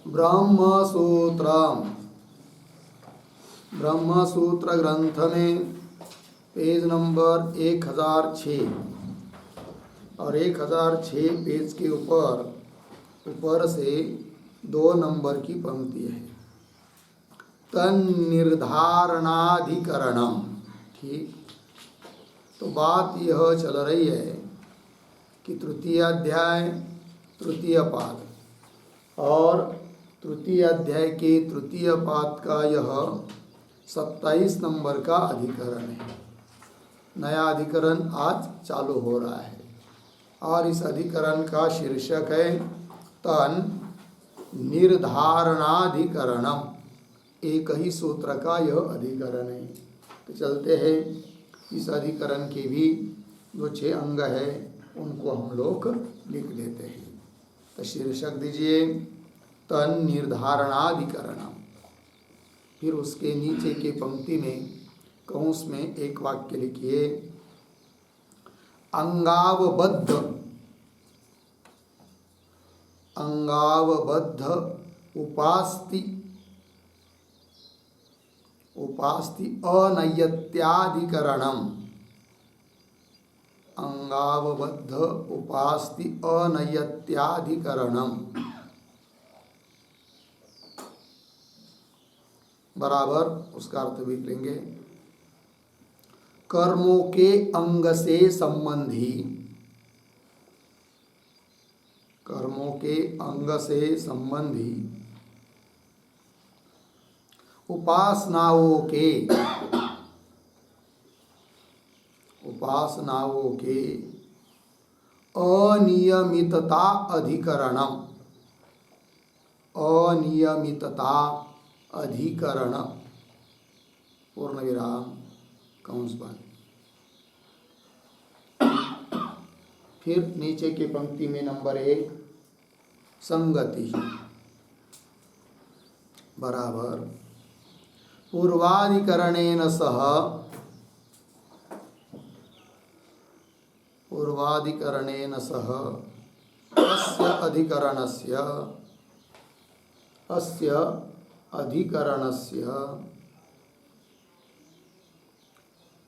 ब्रह्मसूत्रम, ब्रह्मसूत्र ग्रंथ में page number 1006 और 1006 पेज के ऊपर से 2 नंबर की पंक्ति है। तन्निर्धारणाधिकरणम। ठीक, तो बात यह चल रही है कि तृतीय अध्याय तृतीय पाद और तृतीय अध्याय के तृतीय पाद का यह 27 नंबर का अधिकरण है। नया अधिकरण आज चालू हो रहा है और इस अधिकरण का शीर्षक है तन निर्धारणाधिकरणम। एक ही सूत्र का यह अधिकरण है। तो चलते हैं, इस अधिकरण के भी जो 6 अंग है उनको हम लोग लिख लेते हैं। तो शीर्षक दीजिए तन निर्धारणाधिकरणम। फिर उसके नीचे की पंक्ति में कौंस में एक वाक्य लिखिए, अंगावबद्ध उपास्ति अनयत्याधिकरणम। अंगावबद्ध उपास्ति अनयत्याधिकरणम बराबर उसका अर्थ भी लेंगे, कर्मों के अंग से संबंधी, कर्मों के अंग से संबंधी उपासनाओं के अनियमितता अधिकरणम। अनियमितता अधिकरण पूर्ण विराम कंस बंद। फिर नीचे की पंक्ति में नंबर 1 संगति बराबर पूर्वाधिकरणेन सह अस्य अधिकरणस्य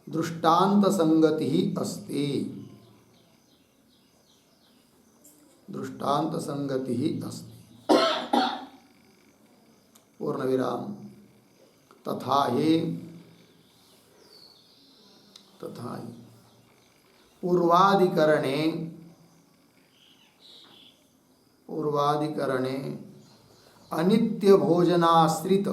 दृष्टांत संगति ही अस्ति। दृष्टांत संगति ही अस्ति पूर्ण विराम। तथा ही पूर्वाधिकरणे अनित्य भोजनाश्रित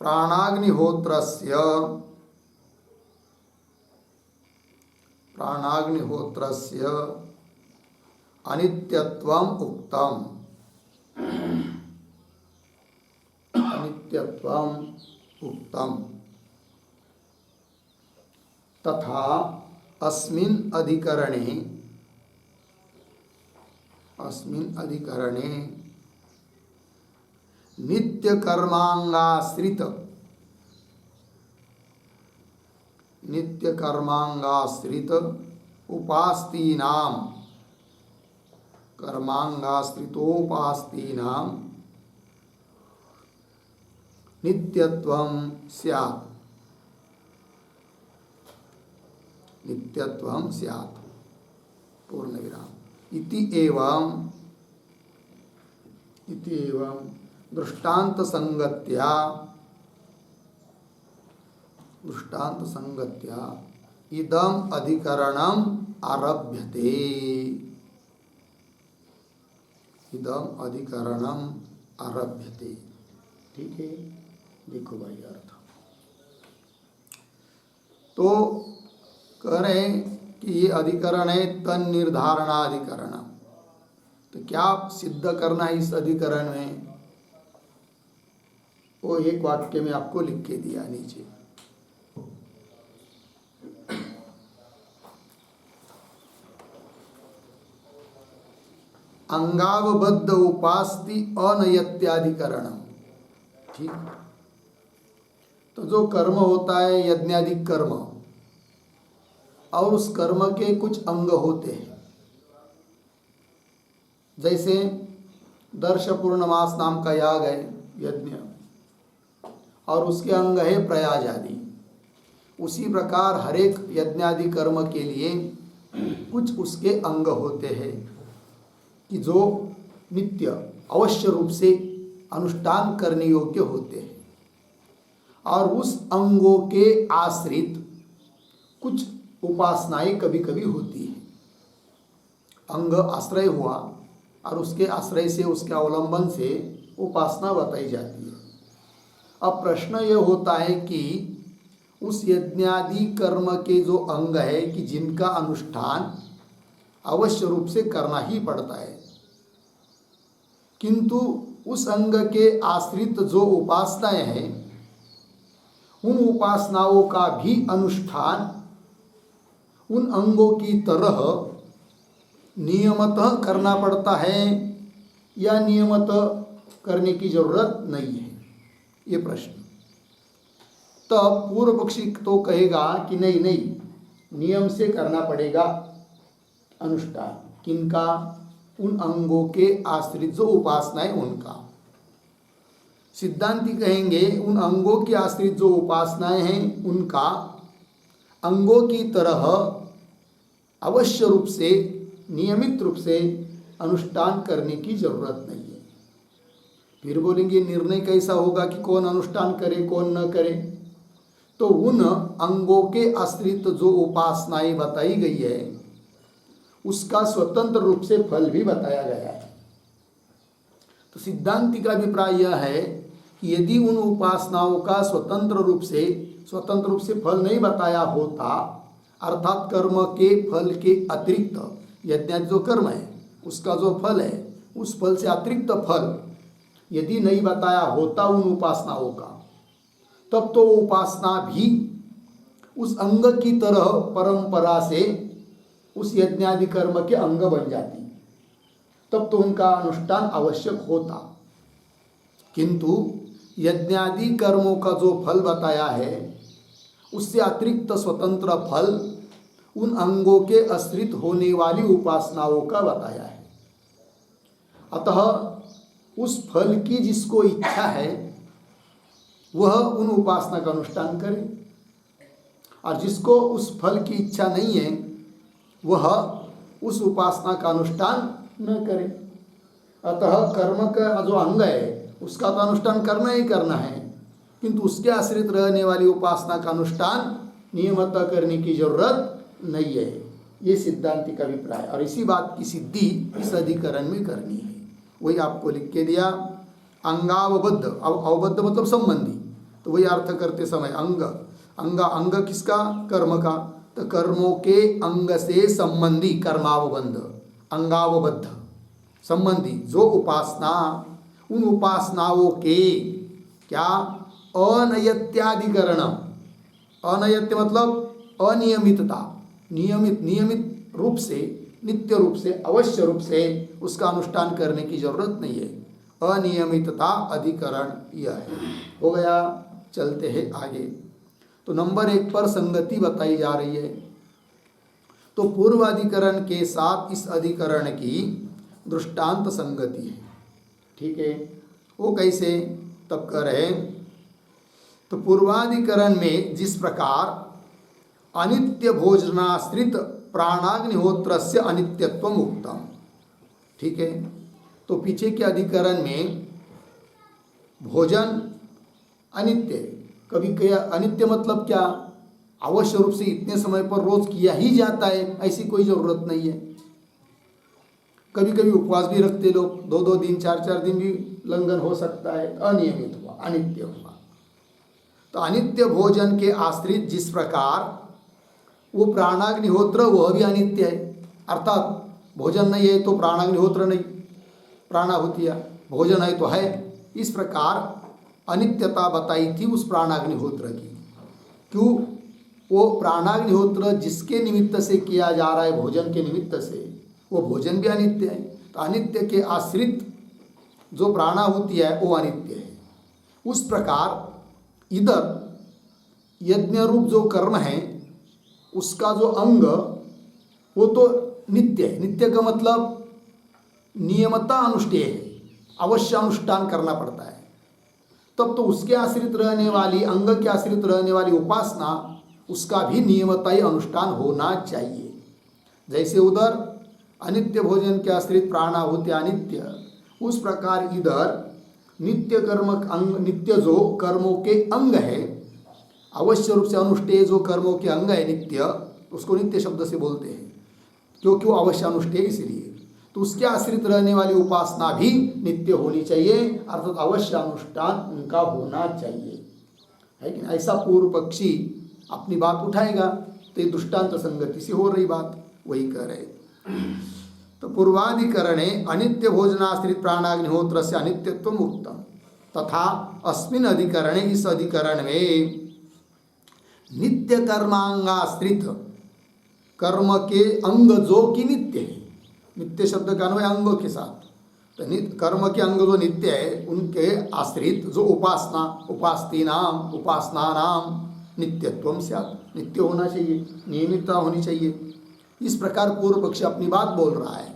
प्राणाग्निहोत्रस्य अनित्यत्वम उक्तम तथा अस्मिन् अधिकरणे नित्यकर्मांगाश्रित कर्मांगाश्रितोपास्तीनां नित्यत्वं स्यात् पूर्ण विराम। इति एवं दृष्टांत संगत्या इदम अधिकरणम आरभ्यते। ठीक है, देखो भाई अर्थ। तो कह रहे हैं कि ये अधिकरण है तन निर्धारणाधिकरण। तो क्या सिद्ध करना है इस अधिकरण में, वो एक वाक्य में आपको लिख के दिया नीचे। अंगावबद्ध उपास्ति अनयत्याधिकरण। ठीक, तो जो कर्म होता है यज्ञाधिक कर्म, और उस कर्म के कुछ अंग होते हैं। जैसे दर्श पूर्णमास नाम का याग है, यज्ञ, और उसके अंग है प्रयाज आदि। उसी प्रकार हर एक यज्ञादि कर्म के लिए कुछ उसके अंग होते हैं कि जो नित्य अवश्य रूप से अनुष्ठान करने योग्य होते हैं, और उस अंगों के आश्रित कुछ उपासनाएं कभी कभी होती है। अंग आश्रय हुआ और उसके आश्रय से, उसके अवलंबन से उपासना बताई जाती है। अब प्रश्न यह होता है कि उस यज्ञादि कर्म के जो अंग है कि जिनका अनुष्ठान अवश्य रूप से करना ही पड़ता है, किंतु उस अंग के आश्रित जो उपासनाएं हैं, उन उपासनाओं का भी अनुष्ठान उन अंगों की तरह नियमतः करना पड़ता है या नियमतः करने की जरूरत नहीं है, ये प्रश्न। तब पूर्व पक्षी तो कहेगा कि नहीं नहीं, नियम से करना पड़ेगा अनुष्ठान। किनका? उन अंगों के आश्रित जो उपासनाएं उनका। सिद्धांती कहेंगे उन अंगों के आश्रित जो उपासनाएं हैं उनका अंगों की तरह अवश्य रूप से, नियमित रूप से अनुष्ठान करने की जरूरत नहीं है। फिर बोलेंगे निर्णय कैसा होगा कि कौन अनुष्ठान करे कौन न करे? तो उन अंगों के आश्रित जो उपासनाएं बताई गई है उसका स्वतंत्र रूप से फल भी बताया गया है। तो सिद्धांति का अभिप्राय यह है कि यदि उन उपासनाओं का स्वतंत्र रूप से फल नहीं बताया होता, अर्थात कर्म के फल के अतिरिक्त यज्ञादि जो कर्म है उसका जो फल है उस फल से अतिरिक्त फल यदि नहीं बताया होता उन उपासनाओं का, तब तो उपासना भी उस अंग की तरह परंपरा से उस यज्ञादि कर्म के अंग बन जाती, तब तो उनका अनुष्ठान आवश्यक होता। किंतु यज्ञादि कर्मों का जो फल बताया है उससे अतिरिक्त स्वतंत्र फल उन अंगों के आश्रित होने वाली उपासनाओं का बताया है। अतः उस फल की जिसको इच्छा है वह उन उपासना का अनुष्ठान करे, और जिसको उस फल की इच्छा नहीं है वह उस उपासना का अनुष्ठान न करे। अतः कर्म का जो अंग है उसका तो अनुष्ठान करना ही करना है, किंतु उसके आश्रित रहने वाली उपासना का अनुष्ठान नियमतः करने की जरूरत नहीं है, ये सिद्धांति का अभिप्राय। और इसी बात की सिद्धि इस अधिकरण में करनी है। वही आपको लिख के दिया, अंगावबद्ध। अवबद्ध मतलब संबंधी, तो वही अर्थ करते समय अंग किसका? कर्म का। तो कर्मों के अंग से संबंधी कर्मावबंध, अंगावबद्ध संबंधी जो उपासना, उन उपासनाओं के क्या? अनयत्याधिकरण। अनयत्य मतलब अनियमितता, नियमित रूप से, नित्य रूप से, अवश्य रूप से उसका अनुष्ठान करने की जरूरत नहीं है। अनियमितता अधिकरण यह है। हो गया, चलते हैं आगे। तो नंबर 1 पर संगति बताई जा रही है। तो पूर्वाधिकरण के साथ इस अधिकरण की दृष्टांत संगति है। ठीक है, वो कैसे? तब कह रहे, तो पूर्वाधिकरण में जिस प्रकार अनित्य भोजनाश्रित प्राणाग्निहोत्र से अनित्यत्व उक्तम, ठीक है, तो पीछे के अधिकरण में भोजन अनित्य, कभी कया अनित्य मतलब क्या? अवश्य रूप से इतने समय पर रोज किया ही जाता है, ऐसी कोई जरूरत नहीं है। कभी कभी उपवास भी रखते लोग, 2-2 दिन 4-4 दिन भी लंघन हो सकता है, अनियमित हुआ, अनित्य हुआ। तो अनित्य भोजन के आश्रित जिस प्रकार वो प्राणाग्निहोत्र वह भी अनित्य है, अर्थात भोजन नहीं है तो प्राणाग्निहोत्र नहीं, प्राणाहुतिया, भोजन है तो है। इस प्रकार अनित्यता बताई थी उस प्राणाग्निहोत्र की। क्यों? वो प्राणाग्निहोत्र जिसके निमित्त से किया जा रहा है, भोजन के निमित्त से, वो भोजन भी अनित्य है। तो अनित्य के आश्रित जो प्राणाहुति है वो अनित्य है। उस प्रकार इधर यज्ञ रूप जो कर्म है उसका जो अंग वो तो नित्य है। नित्य का मतलब नियमता अनुष्ठेय है, अवश्य अनुष्ठान करना पड़ता है। तब तो उसके आश्रित रहने वाली, अंग के आश्रित रहने वाली उपासना, उसका भी नियमता ही अनुष्ठान होना चाहिए। जैसे उधर अनित्य भोजन के आश्रित प्राणाहुति अनित्य, उस प्रकार इधर नित्य कर्म अंग, नित्य जो कर्मों के अंग है, अवश्य रूप से अनुष्ठेय जो कर्मों के अंग है नित्य, उसको नित्य शब्द से बोलते हैं क्योंकि वो अवश्य अनुष्ठेय इसलिए। तो उसके आश्रित रहने वाली उपासना भी नित्य होनी चाहिए, अर्थात अवश्य अनुष्ठान उनका होना चाहिए, है कि नहीं? ऐसा पूर्व पक्षी अपनी बात उठाएगा तो ये दृष्टांत संगति से हो रही बात वही कह रहे। तो पूर्वाधिकरणे अनित्य भोजनाश्रित प्राणाग्निहोत्र से अनित्यत्व उक्तम, तथा अस्मिन् अधिकरणे, इस अधिकरण में नित्य कर्मांगाश्रित, कर्म के अंग जो कि नित्य है, नित्य शब्द का अन्वय अंगों के साथ, तो नित्य कर्म के अंग जो नित्य है उनके आश्रित जो उपासना, उपासना नाम नित्यत्वम स्यात्, नित्य होना चाहिए, नियमितता होनी चाहिए। इस प्रकार पूर्व पक्षी अपनी बात बोल रहा है,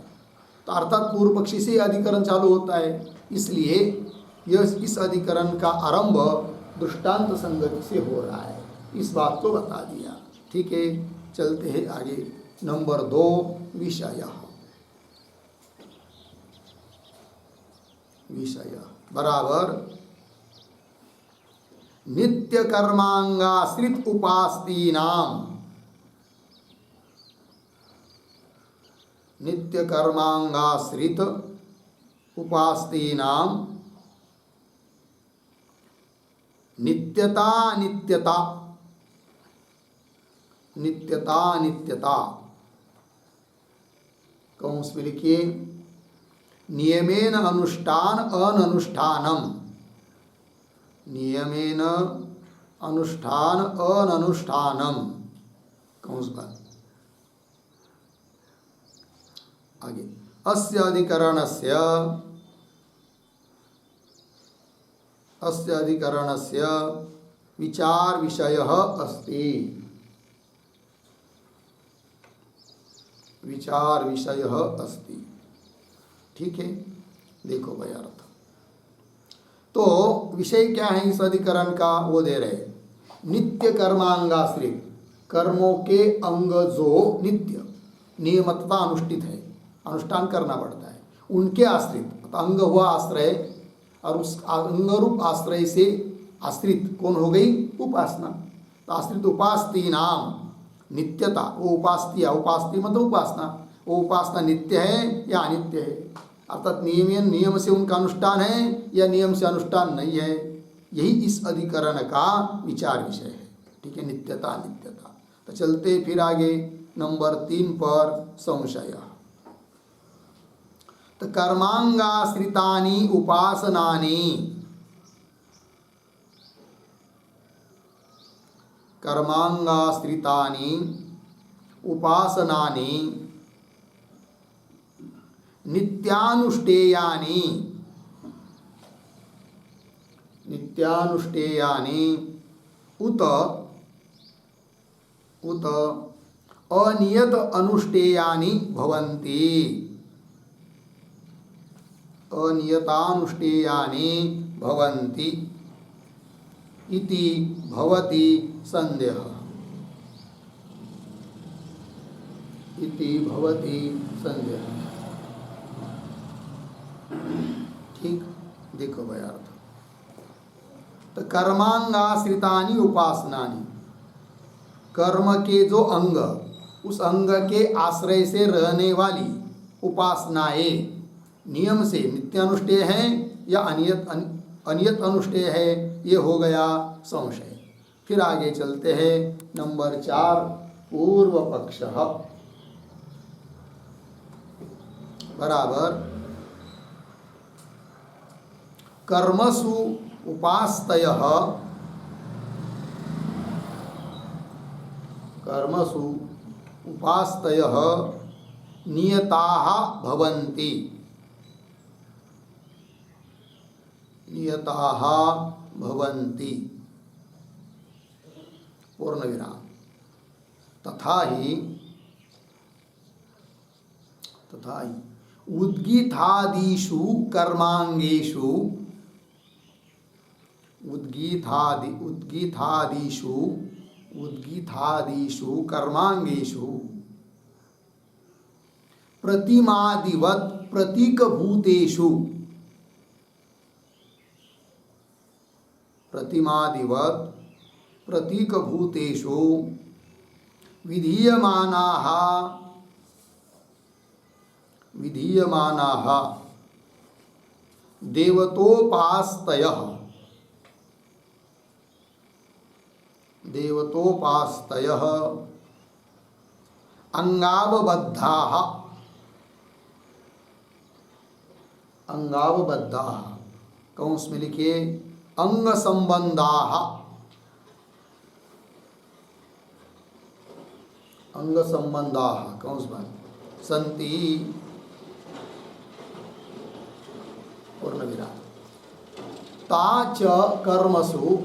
तो अर्थात पूर्व पक्षी से अधिकरण चालू होता है, इसलिए यह इस अधिकरण का आरंभ दृष्टांत संगति से हो रहा है, इस बात को बता दिया। ठीक है, चलते हैं आगे। नंबर 2 विषय बराबर नित्य कर्मांगाश्रित उपास्तीनाम, नित्य कर्मांगाश्रित उपास्तीनाम नित्यता नित्यता, नित्यता नित्यता, कौंस में लिखिए नियमेन अनुष्ठान अननुष्ठानम, नियमेन अनुष्ठान अननुष्ठानम, कौंस बात आगे। अस्य अधिकरणस्य, अस्य अधिकरणस्य विचार विषयः अस्ति, विचार विषयः अस्ति। ठीक है, देखो भाई अर्थ। तो विषय क्या है इस अधिकरण का, वो दे रहे नित्य कर्मांगाश्रित, कर्मों के अंग जो नित्य नियमतता अनुष्ठित है, अनुष्ठान करना पड़ता है, उनके आश्रित, अंग हुआ आश्रय, और उस अंग रूप आश्रय से आश्रित कौन हो गई, उपासना। तो आश्रित उपास्ती नाम नित्यता, वो उपास्तिया, उपास्ती मतलब उपासना, वो उपासना नित्य है या अनित्य है, अर्थात नियम से उनका अनुष्ठान है या नियम से अनुष्ठान नहीं है, यही इस अधिकरण का विचार विषय है। ठीक है, नित्यता अनित्यता। तो चलते फिर आगे नंबर 3 पर संशय। तो कर्मांगाश्रितानि उपासनानि, कर्मांगाश्रितानि उपासनानि नित्यानुष्ठेयानि, नित्यानुष्ठेयानि उत उत अनियत अनुष्ठेयानि भवन्ति, अनियतानुष्ठेयानि भवन्ति इति भवति संदेह, इति भवति संदेह। ठीक, देखो भाई अर्थ। तो कर्मांगाश्रितानि उपासनानि, कर्म के जो अंग, उस अंग के आश्रय से रहने वाली उपासनाएं नियम से नित्य अनुष्ठेय है या अनियत अनुष्ठेय है, ये हो गया संशय। फिर आगे चलते हैं नंबर 4 पूर्व पक्ष बराबर कर्मसु उपास्तयः, कर्मसु उपास्तयः नियताः भवन्ति, नियताः भवन्ति, पूर्ण विराम। तथा ही उद्गीतादिषु कर्मांगेषु उद्गीतादिषु कर्मांगेषु प्रतिमादिवत प्रतीकभूतेषु विधीयमानाः देवतोपास्तयः अंगावबद्धाः कौंस में लिखिए अंग संबंधाः कौंस में संति पूर्ण विराम ताच कर्मसु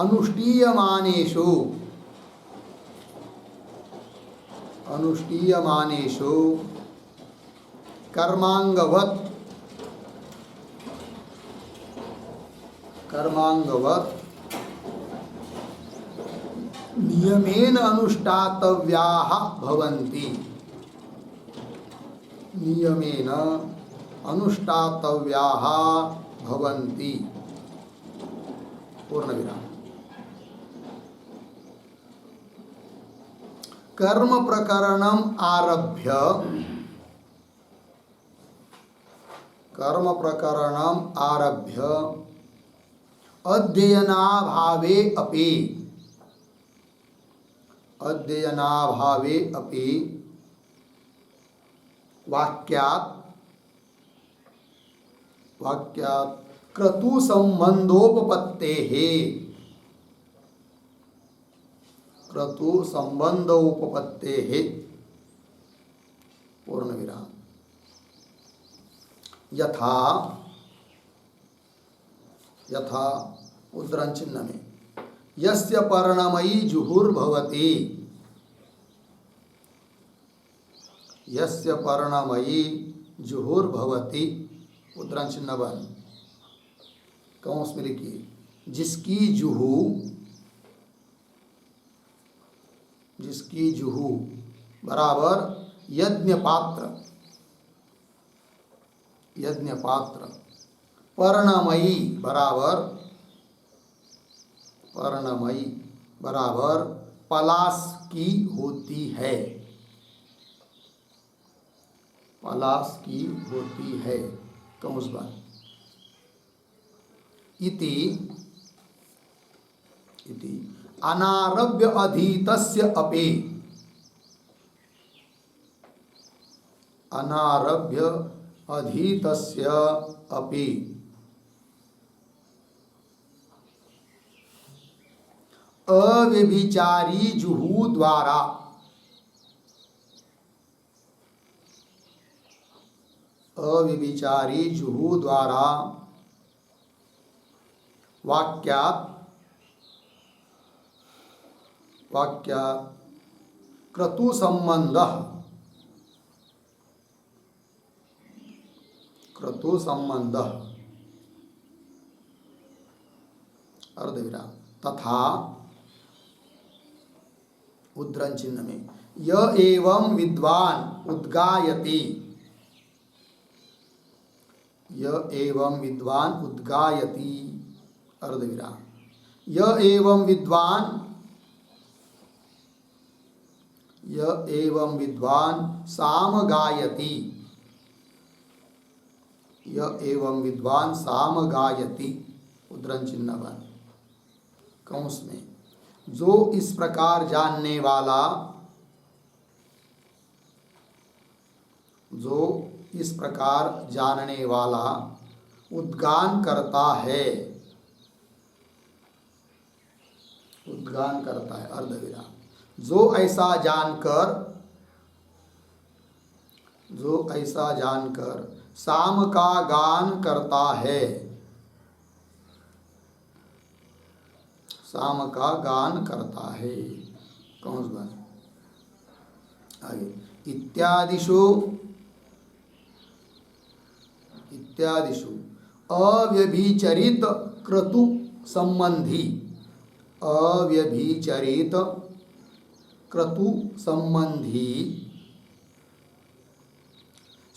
अनुष्ठीयमानेषु कर्मांगवत नियमेन अनुष्ठातव्याः भवन्ति पूर्ण विराम कर्म प्रकरणम आरभ्य अध्ययनाभावे अपि वाक्यात् क्रतु संबंधोपपत्तेः पूर्ण विराम यथा उद्धरण चिन्ह में यस्य पर्णमयी जुहुर्भवति उद्धरण चिन्ह बन कौंस में लिखिए जिसकी जुहू बराबर यज्ञ पात्र पर्णमयी बराबर पलाश की होती है कौंस बन इति अनारभ्य अधीतस्य अपि अव्यभिचारी जुहू द्वारा वाक्यात् क्रतु संबंध अर्धविराम तथा उद्धरण चिन्ह में य एवं विद्वान उद्गायति अर्धविराम य एवं विद्वान सामगायति उद्धरण चिन्ह बन कौंस में जो इस प्रकार जानने वाला उद्गान करता है अर्धविराम जो ऐसा जानकर साम का गान करता है साम का गान करता है। कौन सा गान? आगे इत्यादिषु अव्यभिचरित क्रतु संबंधी, अव्यभिचरित क्रतु संबंधी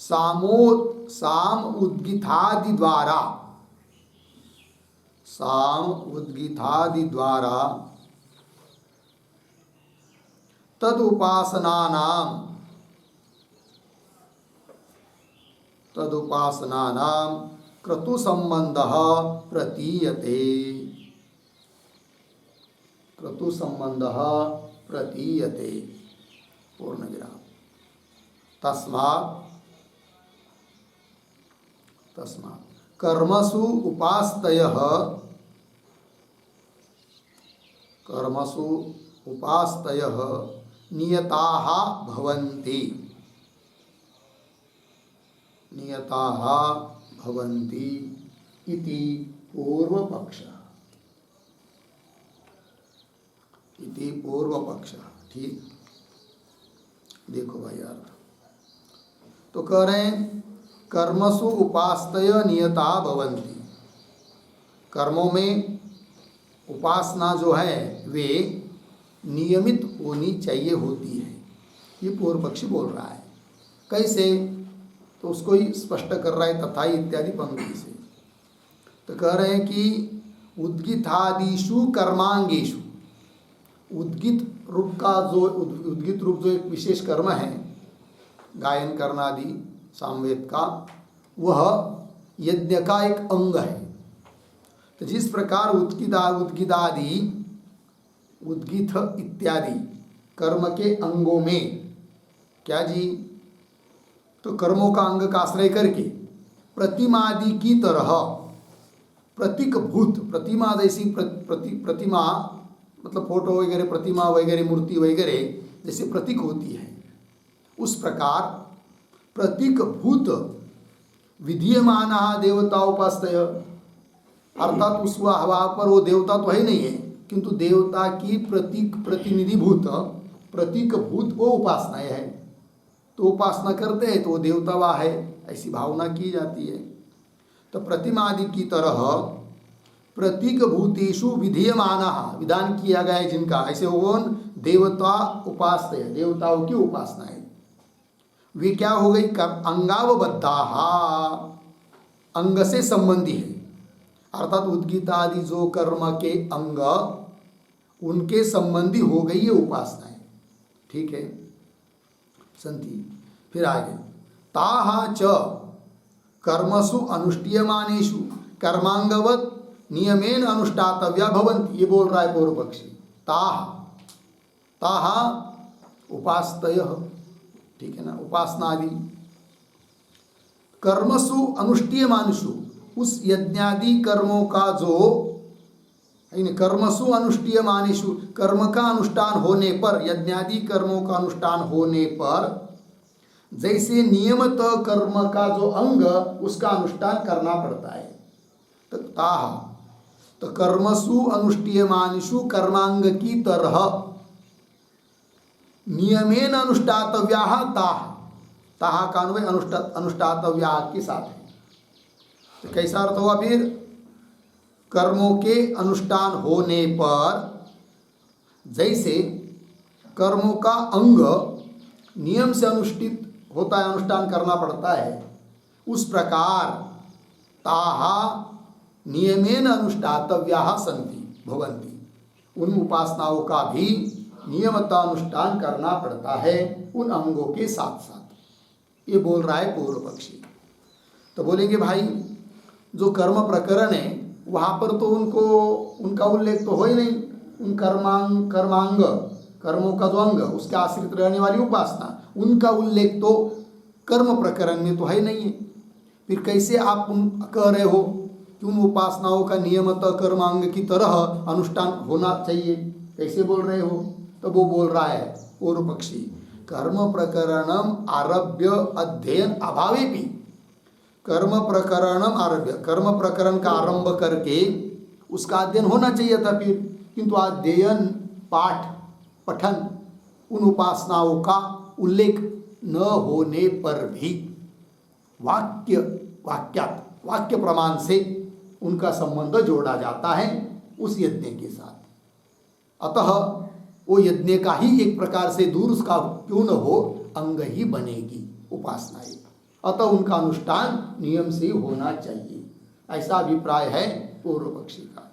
साम उद्गीतादि द्वारा, साम उद्गीतादि द्वारा तदुपासनानां क्रतु संबंधः प्रतीयते, क्रतु संबंधः प्रतीयते। पूर्ण विराम। तस्मात् कर्मसु उपास्तयः नियताः भवन्ति, नियताः भवन्ति इति पूर्वपक्षः, इति पूर्वपक्षः। ठीक, देखो भाई यार, तो कह रहे हैं कर्मसु उपास्तय नियता भवन्ति, कर्मों में उपासना जो है वे नियमित होनी चाहिए, होती है। ये पूर्व पक्षी बोल रहा है। कैसे? तो उसको ही स्पष्ट कर रहा है तथा इत्यादि पंक्ति से। तो कह रहे हैं कि उद्गीतादिषु कर्मांगेषु, उद्गीत रूप का जो उद्गीत रूप जो एक विशेष कर्म है, गायन करना आदि सामवेद का, वह यज्ञ का एक अंग है। तो जिस प्रकार उद्गीत इत्यादि कर्म के अंगों में क्या जी, तो कर्मों का अंग का आश्रय करके प्रतिमादि की तरह प्रतीक भूत, प्रतिमा जैसी प्रतिमा मतलब फोटो वगैरह, प्रतिमा वगैरह, मूर्ति वगैरह जैसे प्रतीक होती है, उस प्रकार प्रतीक भूत विधीयमान देवता उपास्तय, अर्थात उस वहाँ पर वो देवता तो है नहीं है, किंतु देवता की प्रतिनिधि भूत, प्रतीक भूत वो उपासनाएं है। तो उपासना करते हैं तो वो देवता वह है, ऐसी भावना की जाती है। तो प्रतिमादि की तरह प्रतीक भूतेषु विधीयमान, विधान किया गया है जिनका, ऐसे वो देवता उपास्य, देवताओं की उपासना है। वे क्या हो गई? अंगावबद्धा, अंग से संबंधी है, अर्थात उद्गीतादि जो कर्म के अंग उनके संबंधी हो गई ये उपासनाएं। ठीक है, संति। फिर आगे ताहा च कर्मसु अनुष्ठीयमानेषु कर्मांगवत नियमेन अनुष्ठातव्या भवन्ति, ये बोल रहा है पूर्व पक्षी। ताहा उपास्तयः, ठीक है ना, उपासनादि कर्मसु अनुष्ठीयमानेषु, उस यज्ञादि कर्मों का जो कर्मसु अनुष्ठीयमानेषु, कर्म का अनुष्ठान होने पर, यज्ञादि कर्मों का अनुष्ठान होने पर जैसे नियमत कर्म का जो अंग उसका अनुष्ठान करना पड़ता है। तो कर्मसु अनुष्ठीयमानेषु कर्मांग की तरह नियमेन अनुष्ठातव्या ताहा का अन्वय अनुष्ठातव्या के साथ है। तो कैसा अर्थ हुआ फिर? कर्मों के अनुष्ठान होने पर जैसे कर्मों का अंग नियम से अनुष्ठित होता है, अनुष्ठान करना पड़ता है, उस प्रकार ताहा नियमेन अनुष्ठातव्याः सन्ति भवन्ति, उन उपासनाओं का भी नियमता अनुष्ठान करना पड़ता है उन अंगों के साथ साथ। ये बोल रहा है पूर्व पक्षी। तो बोलेंगे भाई जो कर्म प्रकरण है वहाँ पर तो उनका उल्लेख तो हो ही नहीं, उन कर्मांग कर्मों का जो अंग उसके आश्रित रहने वाली उपासना, उनका उल्लेख तो कर्म प्रकरण में तो है नहीं है। फिर कैसे आप कह रहे हो कि उन उपासनाओं का नियमतः कर्मांग की तरह अनुष्ठान होना चाहिए, कैसे बोल रहे हो? तो वो बोल रहा है पूर्व पक्षी, कर्म प्रकरणम आरभ्य अध्ययन अभावे भी, कर्म प्रकरणम आरभ्य, कर्म प्रकरण का आरंभ करके उसका अध्ययन होना चाहिए था। फिर किंतु अध्ययन पाठ पठन उन उपासनाओं का उल्लेख न होने पर भी वाक्य प्रमाण से उनका संबंध जोड़ा जाता है उस यज्ञ के साथ। अतः वो यज्ञ का ही एक प्रकार से दूर उसका क्यों न हो अंग ही बनेगी उपासनाएं। अतः उनका अनुष्ठान नियम से होना चाहिए, ऐसा अभिप्राय है पूर्व पक्षी का।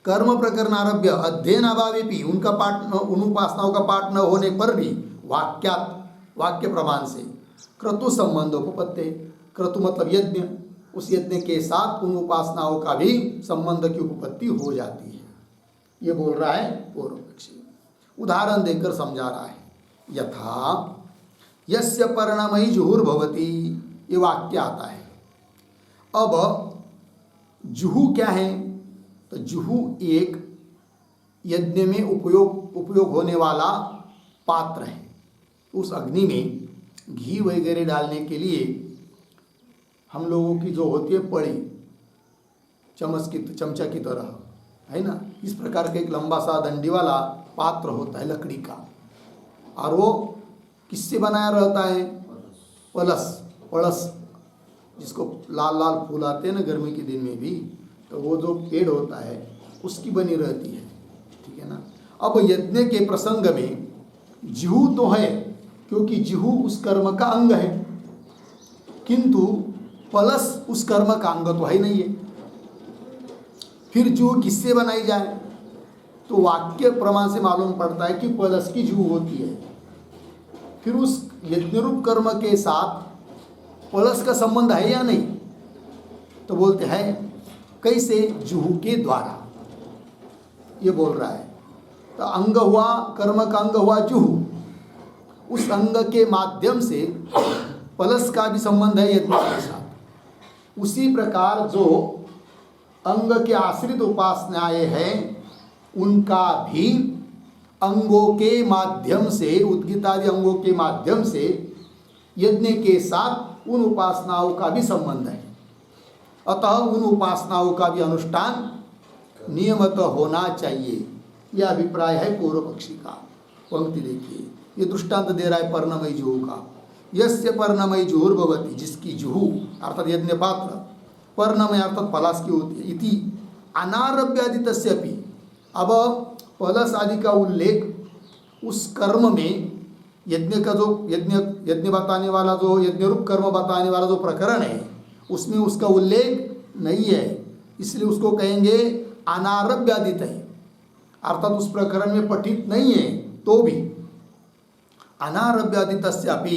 कर्म प्रकरण आरभ्य अध्ययन अभावी भी उनका पाठ उन उपासनाओं का पाठ न होने पर भी वाक्य प्रमाण से क्रतु संबंध उपपत्ति, क्रतु मतलब यज्ञ, उस यज्ञ के साथ उन उपासनाओं का भी संबंध की उपपत्ति हो जाती है। ये बोल रहा है पूर्व पक्षी, उदाहरण देकर समझा रहा है। यथा यस्य पर्णमयी जुहुर्भवति, ये वाक्य आता है। अब जुहू क्या है? तो जुहू एक यज्ञ में उपयोग होने वाला पात्र है। उस अग्नि में घी वगैरह डालने के लिए हम लोगों की जो होती है पड़ी, चमचा की तरह, है ना, इस प्रकार का एक लंबा सा डंडी वाला पात्र होता है लकड़ी का, और वो किससे बनाया रहता है? पलस, जिसको लाल लाल फूल आते हैं ना गर्मी के दिन में भी, तो वो जो पेड़ होता है उसकी बनी रहती है, ठीक है ना। अब यज्ञ के प्रसंग में जिहू तो है, क्योंकि जिहू उस कर्म का अंग है, किंतु पलस उस कर्म का अंग तो है नहीं है। फिर जुहू किससे बनाई जाए? तो वाक्य प्रमाण से मालूम पड़ता है कि पलस की जुहू होती है। फिर उस यज्ञ रूप कर्म के साथ पलस का संबंध है या नहीं? तो बोलते हैं कैसे? जुहू के द्वारा, ये बोल रहा है। तो अंग हुआ, कर्म का अंग हुआ जुहू, उस अंग के माध्यम से पलस का भी संबंध है यज्ञ के साथ। उसी प्रकार जो अंग के आश्रित उपासनाएं हैं उनका भी अंगों के माध्यम से, उद्गीत आदि अंगों के माध्यम से यज्ञ के साथ उन उपासनाओं का भी संबंध है। अतः उन उपासनाओं का भी अनुष्ठान नियमतः होना चाहिए, यह अभिप्राय है पूर्व पक्षी का। पंक्ति देखिए, ये दृष्टांत दे रहा है पर्णमयी जुहू का। यस्य पर्णमयी जुहुर्भवति, जिसकी जुहू अर्थात यज्ञ पात्र पर्णमय अर्थात पलास की होती है। इति अनारभ्य आदि तस्यपि, अब पलस आदि का उल्लेख उस कर्म में, यज्ञ का जो यज्ञ बताने वाला, जो यज्ञ रूप कर्म बताने वाला जो प्रकरण है उसमें उसका उल्लेख नहीं है, इसलिए उसको कहेंगे अनारभ्यादित है, अर्थात उस प्रकरण में पठित नहीं है। तो भी अनारभ्यादितस्यापि,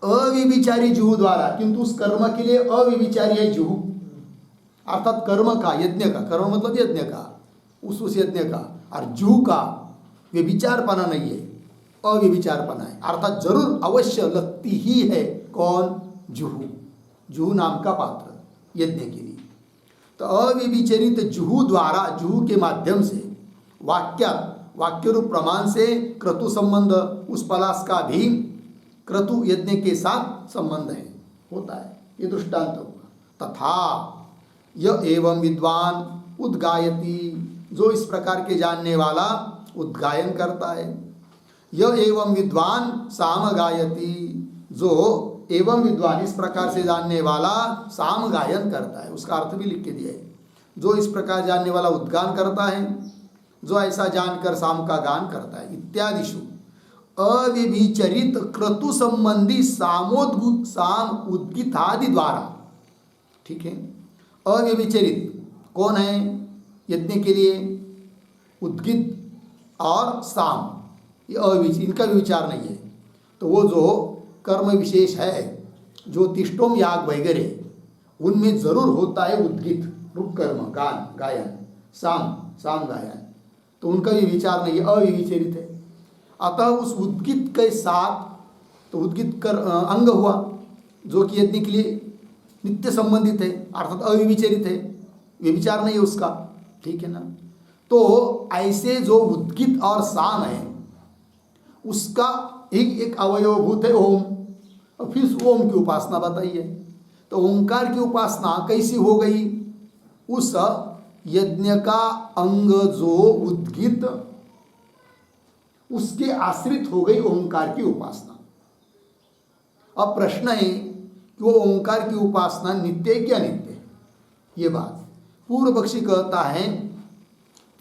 अविविचारी जुहू द्वारा, किंतु उस कर्म के लिए अविविचारी है जुहू, अर्थात कर्म का, यज्ञ का, कर्म मतलब यज्ञ का, उस यज्ञ का, और जुहू का व्यभिचारपना नहीं है, अव्यभिचारपना है, अर्थात जरूर अवश्य लगती ही है कौन? जुहू नाम का पात्र यज्ञ के लिए। तो अव्यभिचरित जुहू द्वारा, जुहू के माध्यम से वाक्य रूप प्रमाण से क्रतु संबंध, उस पलास का भी क्रतु यज्ञ के साथ संबंध है, होता है। ये दृष्टांत हुआ। तथा यह एवं विद्वान उद्गायति, जो इस प्रकार के जानने वाला उद्गायन करता है। यह एवं विद्वान साम गायति, जो एवं विद्वान इस प्रकार से जानने वाला साम गायन करता है, उसका अर्थ भी लिख के दिया है। जो इस प्रकार जानने वाला उद्गान करता है, जो ऐसा जानकर साम का गान करता है। इत्यादिषु अव्यभिचरित क्रतु संबंधी साम उद्गीतादि द्वारा, ठीक है। अव्यभिचरित कौन है यज्ञ के लिए? उद्गीत और साम, ये अव्यभिचरित, इनका भी विचार नहीं है। तो वो जो कर्म विशेष है, जो तिष्टोम याग वगैरह, उनमें जरूर होता है उद्गीत रूप कर्म, गायन, साम गायन, तो उनका भी विचार नहीं है, अविविचरित है। अतः उस उद्गीत के साथ, तो उद्गीत कर अंग हुआ जो कि यज्ञ के लिए नित्य संबंधित है, अर्थात अविविचरित है, व्यभिचार नहीं है उसका, ठीक है ना। तो ऐसे जो उद्गीत और साम है उसका एक अवयवभूत है ओम, और फिर ओम की उपासना बताइए। तो ओंकार की उपासना कैसी हो गई? उस यज्ञ का अंग जो उद्गीत, उसके आश्रित हो गई ओंकार की उपासना। अब प्रश्न है कि वो ओंकार की उपासना नित्य है क्या नित्य है? ये बात पूर्व पक्षी कहता है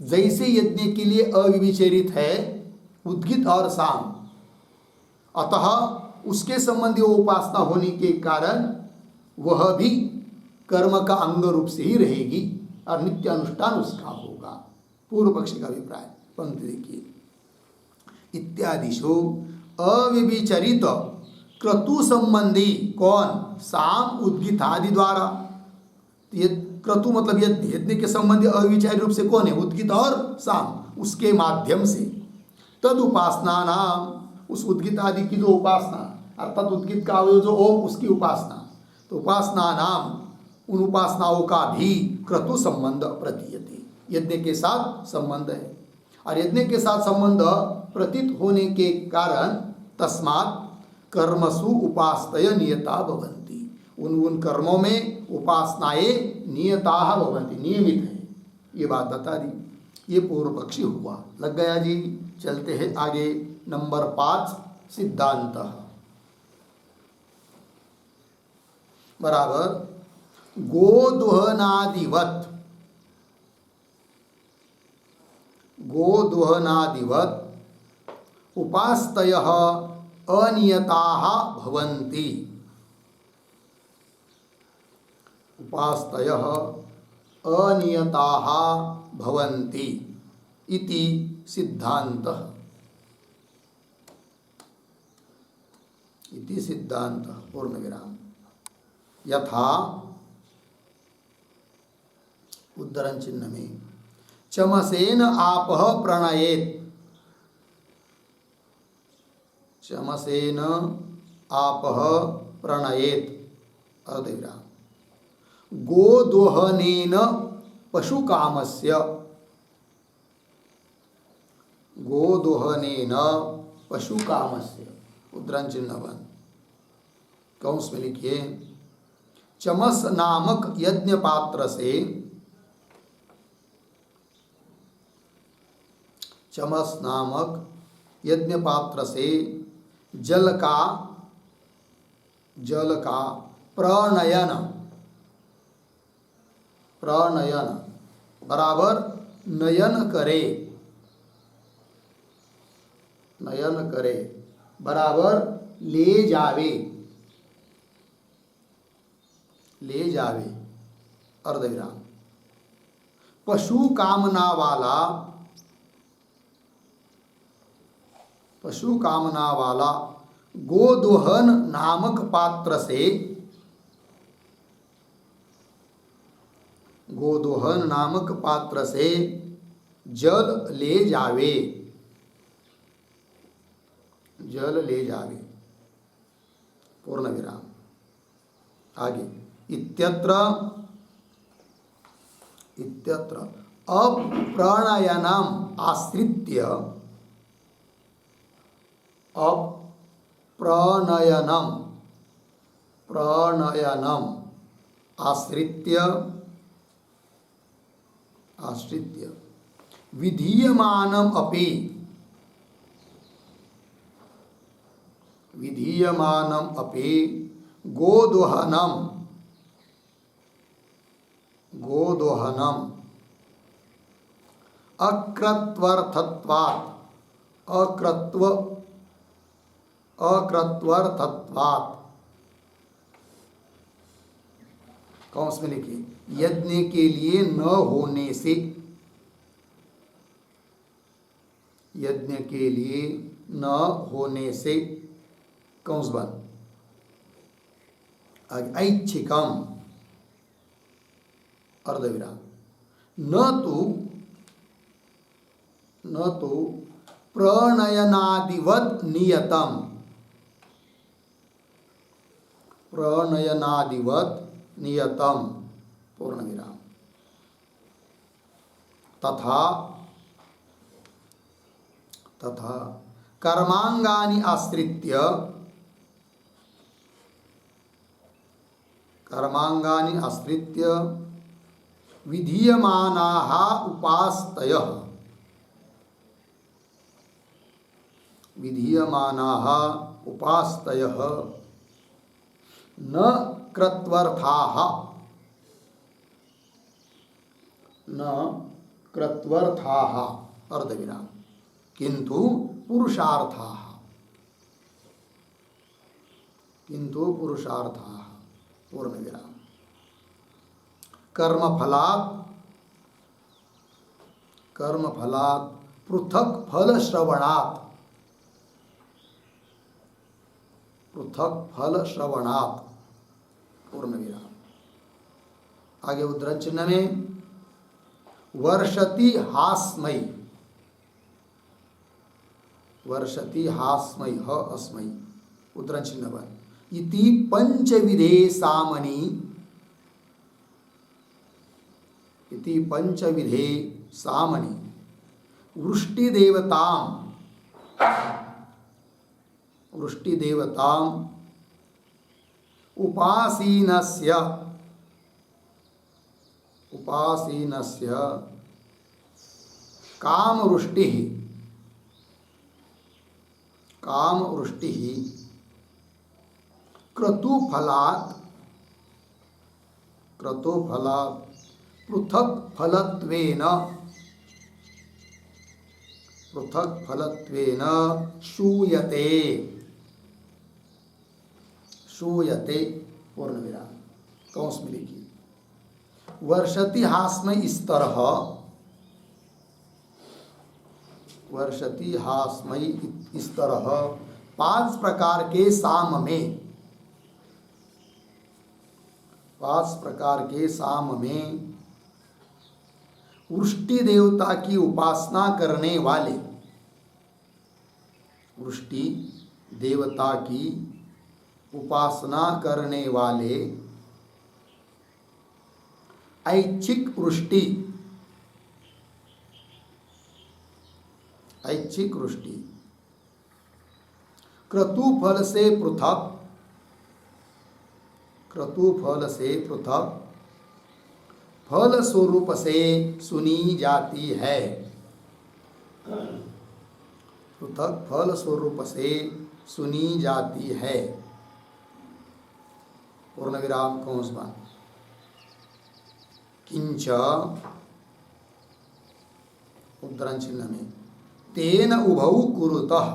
जैसे यज्ञ के लिए अविविचरित है उद्गीत और साम, अतः उसके संबंधी वो उपासना होने के कारण वह भी कर्म का अंग रूप से ही रहेगी और नित्य अनुष्ठान उसका होगा। पूर्व पक्षी का अभिप्राय। पंक्ति देखिए, इत्यादिशु अविविचरित क्रतु संबंधी कौन? साम उद्गीत आदि द्वारा। ये क्रतु मतलब यज्ञ के संबंधी अविचारी रूप से कौन है? उद्गीत और साम, उसके माध्यम से तद उपासना नाम, उस उद्गीत आदि की जो उपासना अर्थात उद्गीत का अवयव जो ओम, उसकी उपासना, तो उपासना नाम उन उपासनाओं का भी क्रतु संबंध प्रतीयते, यज्ञ के साथ संबंध है। और यज्ञ के साथ संबंध प्रतीत होने के कारण तस्मात् कर्मसु उपास्तय नियता भवन्ति, उन कर्मों में उपासनाएं नियता भवन्ति, नियमित है। ये बात बता दी। ये पूर्व पक्षी हुआ। लग गया जी। चलते हैं आगे। नंबर 5 सिद्धांत बराबर गोदुहनादिवत, गोदुहनादिवत उपास्तयः अनियताः भवन्ति, उपास्तयः अनियताः भवन्ति इति सिद्धान्तः, इति सिद्धान्तः पूर्णविराम। यथा उद्धरण चिन्ह में चमसेन आपः प्रणयेत, चमसेन आपः प्रणयेत अर्धविराम, गोदोहनेन पशुकामस्य, गोदोहनेन पशुकामस्य उद्धरण चिन्ह बंद। कंस में लिखिए, चमस नामक यज्ञ पात्र से, चमस नामक यज्ञ पात्र से जल का प्रणयन, प्रणयन बराबर नयन करे, नयन करे बराबर ले जावे, ले जावे अर्धविराम। पशु कामना वाला, पशु कामना वाला गोदोहन नामक पात्र से, गोदोहन नामक पात्र से जल ले जावे, जल ले जावे पूर्ण विराम। आगे इत्यत्र, इत्यत्र अप्रणयनम आश्रित्य, अप्रणयनम, प्रणयनम आश्रित्य, आश्रित्य विधीयमानम अपि, विधीयमानम अपि गोदोहनम, गोदोहनम अकृत्वर्थत्वात्, अकृत्व, अकृत्वर्थत्वात्, कौंस में लिखिए, यज्ञ के लिए न होने से, यज्ञ के लिए न होने से कंस बंद। ऐच्छिकम अर्धविराम, न तो प्रणयनादिवत नियतम, प्रणयनादिवत नियतम पूर्ण विराम। तथा, तथा कर्मांगानि आश्रित्य, कर्मांगानि आश्रित्य विधीयमानाः उपास्तयः विधीयमानाः उपास्तयः न कृत्वर्थाः न कृत्वर्थाः अर्धविराम किंतु पुरुषार्थाः पूर्णविराम कर्मफलात् पृथक फल श्रवणात् पूर्णविराम। आगे उद्धरण चिन्ह में वर्षति हास्मै ह अस्मै उद्धरण चिन्ह बन इति पंचविधे सामनि वृष्टिदेवतां उपासीनस्य कामवृष्टिः क्रतुफलात् पृथक फलत्वेन श्रूयते पूर्णविराम कौंस में लिखिए वर्षति हास्मै इस तरह पांच प्रकार के साम में वृष्टि देवता की उपासना करने वाले ऐच्छिक वृष्टि क्रतुफल से पृथक फल स्वरूप से सुनी जाती है। पूर्णविराम कौंस बंद किंच उद्धरण चिन्ह में तेन उभौ कुरुतः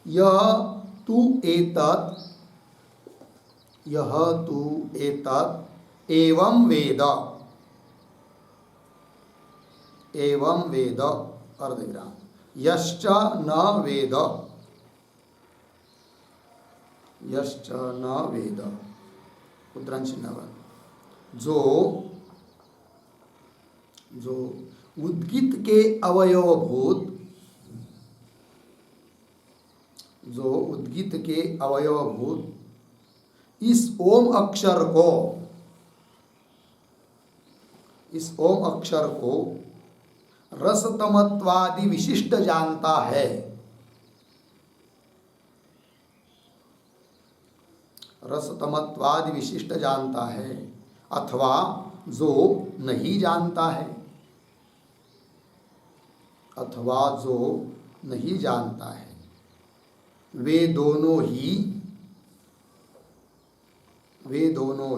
यह तु एतत् एवं वेद अर्धविराम यश्च न वेद उद्धरण चिन्ह जो उद्गित के अवयवभूत इस ओम अक्षर को रसतमत्वादि विशिष्ट जानता है अथवा जो नहीं जानता है वे दोनों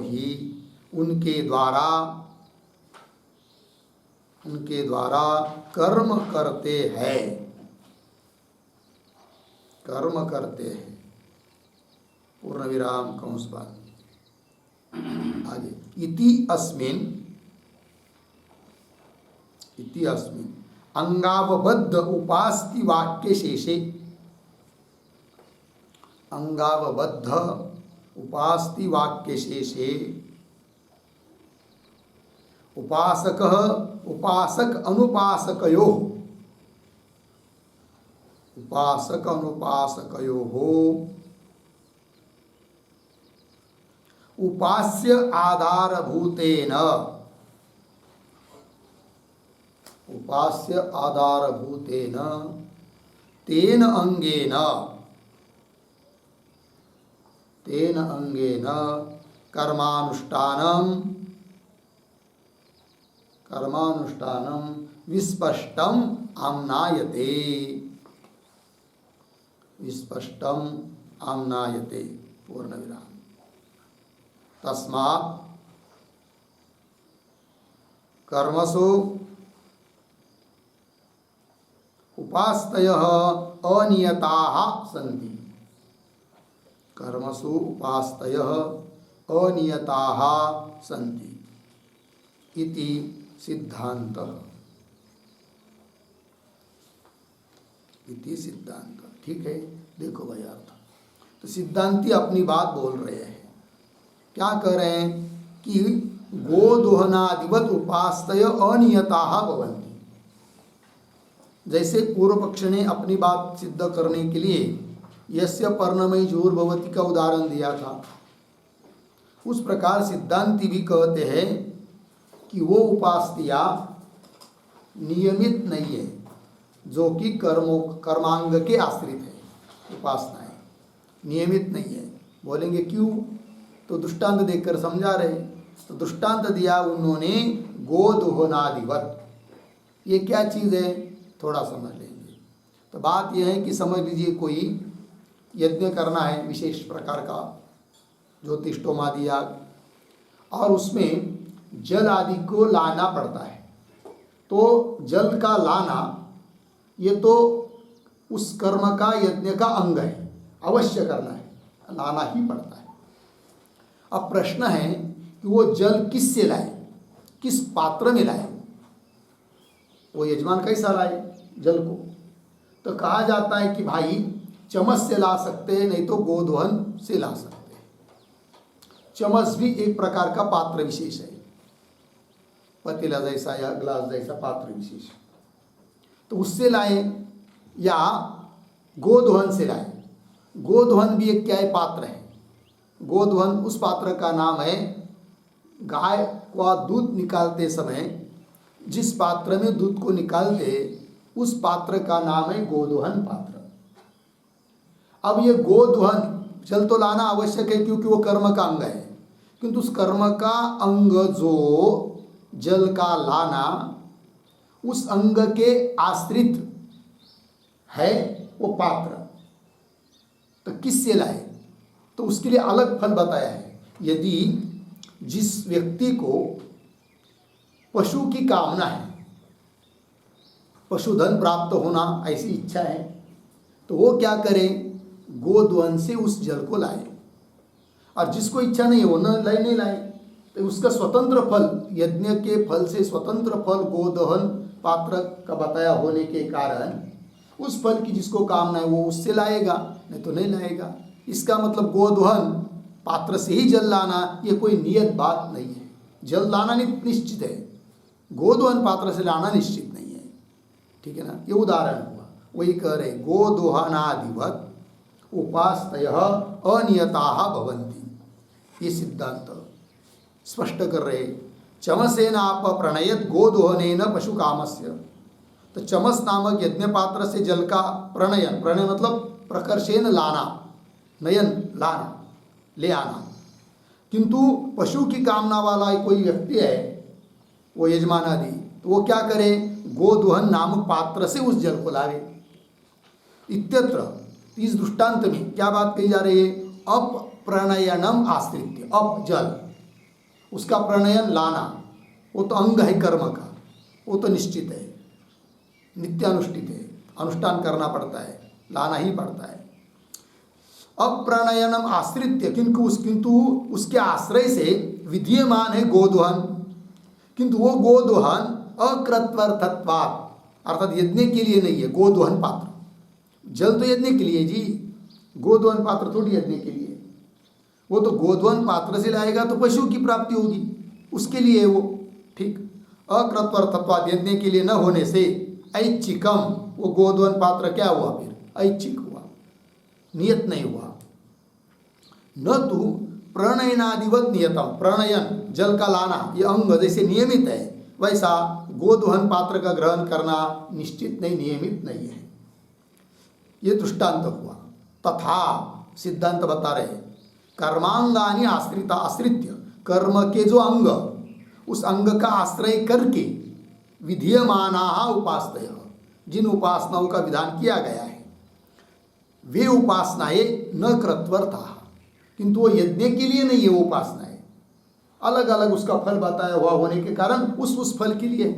ही उनके द्वारा कर्म करते हैं पूर्णविराम कंस बाद आगे इति अस्मिन् अंगावबद्ध उपास्ति वाक्य शेषे उपासक अनुपासकयोः उपास्य आधारभूतेन तेन अंगेन तेन अंगेन कर्मानुष्ठानं विस्पष्टम आम्नायते। विस्पष्टम आम्नायते पूर्ण विराम। तस्मात् कर्मसु उपास्तयः अनियताः सन्ति। कर्मसु उपास्तयः अनियताः सन्ति इति सिद्धान्तः। इति सिद्धांत। ठीक है, देखो भाई अर्थ। तो सिद्धांती अपनी बात बोल रहे हैं। क्या कह रहे हैं कि गोदोहनादिवत उपास्तय अनियताः भवन्ति। जैसे पूर्व पक्ष ने अपनी बात सिद्ध करने के लिए यस्य पर्णमयी जोर्भवती का उदाहरण दिया था, उस प्रकार सिद्धांती भी कहते हैं कि वो उपास्तिया नियमित नहीं है, जो कि कर्मांग के आश्रित है। उपासनाएं नियमित नहीं है। बोलेंगे क्यों? तो दृष्टांत देकर समझा रहे। तो दृष्टांत दिया उन्होंने गोदोहनादिवत। ये क्या चीज़ है, थोड़ा समझ लेंगे। तो बात यह है कि समझ लीजिए कोई यज्ञ करना है विशेष प्रकार का, ज्योतिष्टोमादि याग, और उसमें जल आदि को लाना पड़ता है। तो जल का लाना ये तो उस कर्म का, यज्ञ का अंग है, अवश्य करना है, लाना ही पड़ता है। अब प्रश्न है कि वो जल किससे लाए, किस पात्र में लाए, वो यजमान कैसा लाए जल को? तो कहा जाता है कि भाई चम्मच से ला सकते हैं, नहीं तो गोदोहन से ला सकते हैं। चम्मच भी एक प्रकार का पात्र विशेष है, पतीला जैसा या ग्लास जैसा पात्र विशेष। तो उससे लाए या गोदोहन से लाए। गोदोहन भी एक क्या है, पात्र है। गोदोहन उस पात्र का नाम है, गाय का दूध निकालते समय जिस पात्र में दूध को निकालते उस पात्र का नाम है गोदोहन पात्र। अब ये गोदोहन जल तो लाना आवश्यक है क्योंकि वो कर्म का अंग है, किंतु उस कर्म का अंग जो जल का लाना उस अंग के आश्रित है वो पात्र, तो किससे लाए? तो उसके लिए अलग फल बताया है। यदि जिस व्यक्ति को पशु की कामना है, पशुधन प्राप्त होना ऐसी इच्छा है, तो वो क्या करे, गोदोहन से उस जल को लाए। और जिसको इच्छा नहीं है वो नहीं लाए, तो उसका स्वतंत्र फल, यज्ञ के फल से स्वतंत्र फल गोदोहन पात्र का बताया होने के कारण उस फल की जिसको कामना है वो उससे लाएगा, नहीं तो नहीं लाएगा। इसका मतलब गोदोहन पात्र से ही जल लाना ये कोई नियत बात नहीं है। जल लाना निश्चित है, गोदोहन पात्र से लाना निश्चित नहीं है। ठीक है ना, ये उदाहरण हुआ। वही कह रहे गोदोहनादिवत उपास्तयः अनियताः भवन्ति। ये सिद्धांत स्पष्ट कर रहे। चमसेनाप प्रणयत गोदोहनेन पशु कामस्य। तो चमस नामक यज्ञ पात्र से जल का प्रणयन, प्रणय मतलब प्रकर्षेन लाना, नयन लाना, ले आना। किंतु पशु की कामना वाला कोई व्यक्ति है, वो यजमान आदि, तो वो क्या करे, गोदोहन नामक पात्र से उस जल को लावे। इत्यत्र इस दृष्टांत में क्या बात कही जा रही है, अप प्रणयनम आश्रित्य। अप जल, उसका प्रणयन लाना, वो तो अंग है कर्म का, वो तो निश्चित है, नित्यानुष्ठित है, अनुष्ठान करना पड़ता है, लाना ही पड़ता है। अप्रणयनम आश्रित्य, किंतु उसके आश्रय से विधीयमान है गोदोहन, किंतु वो गोदोहन अकृत्वर्थत्वात्, अर्थात यज्ञ के लिए नहीं है गोदोहन पात्र। जल तो यज्ञ के लिए जी, गोदोहन पात्र थोड़ी यज्ञ के लिए। वो तो गोदोहन पात्र से लाएगा तो पशु की प्राप्ति होगी, उसके लिए वो ठीक। अकृत्वर्थत्वात्, यज्ञ के लिए न होने से ऐच्छिकम, वो गोदोहन पात्र क्या हुआ, फिर ऐच्छिक हुआ, नियत नहीं हुआ। न तो प्रणयनादिवत नियतम, प्रणयन जल का लाना ये अंग जैसे नियमित है, वैसा गोदोहन पात्र का ग्रहण करना निश्चित नहीं, नियमित नहीं है। ये दृष्टांत हुआ। तथा सिद्धांत बता रहे, कर्मांगानी आश्रिता आश्रित्य, कर्म के जो अंग, उस अंग का आश्रय करके विधीयमाना उपासतय, जिन उपासनाओं का विधान किया गया है, वे उपासनाएं न कृत्वर्था, किंतु वो यज्ञ के लिए नहीं है। वो उपासनाएं अलग अलग उसका फल बताया हुआ होने के कारण उस फल के लिए।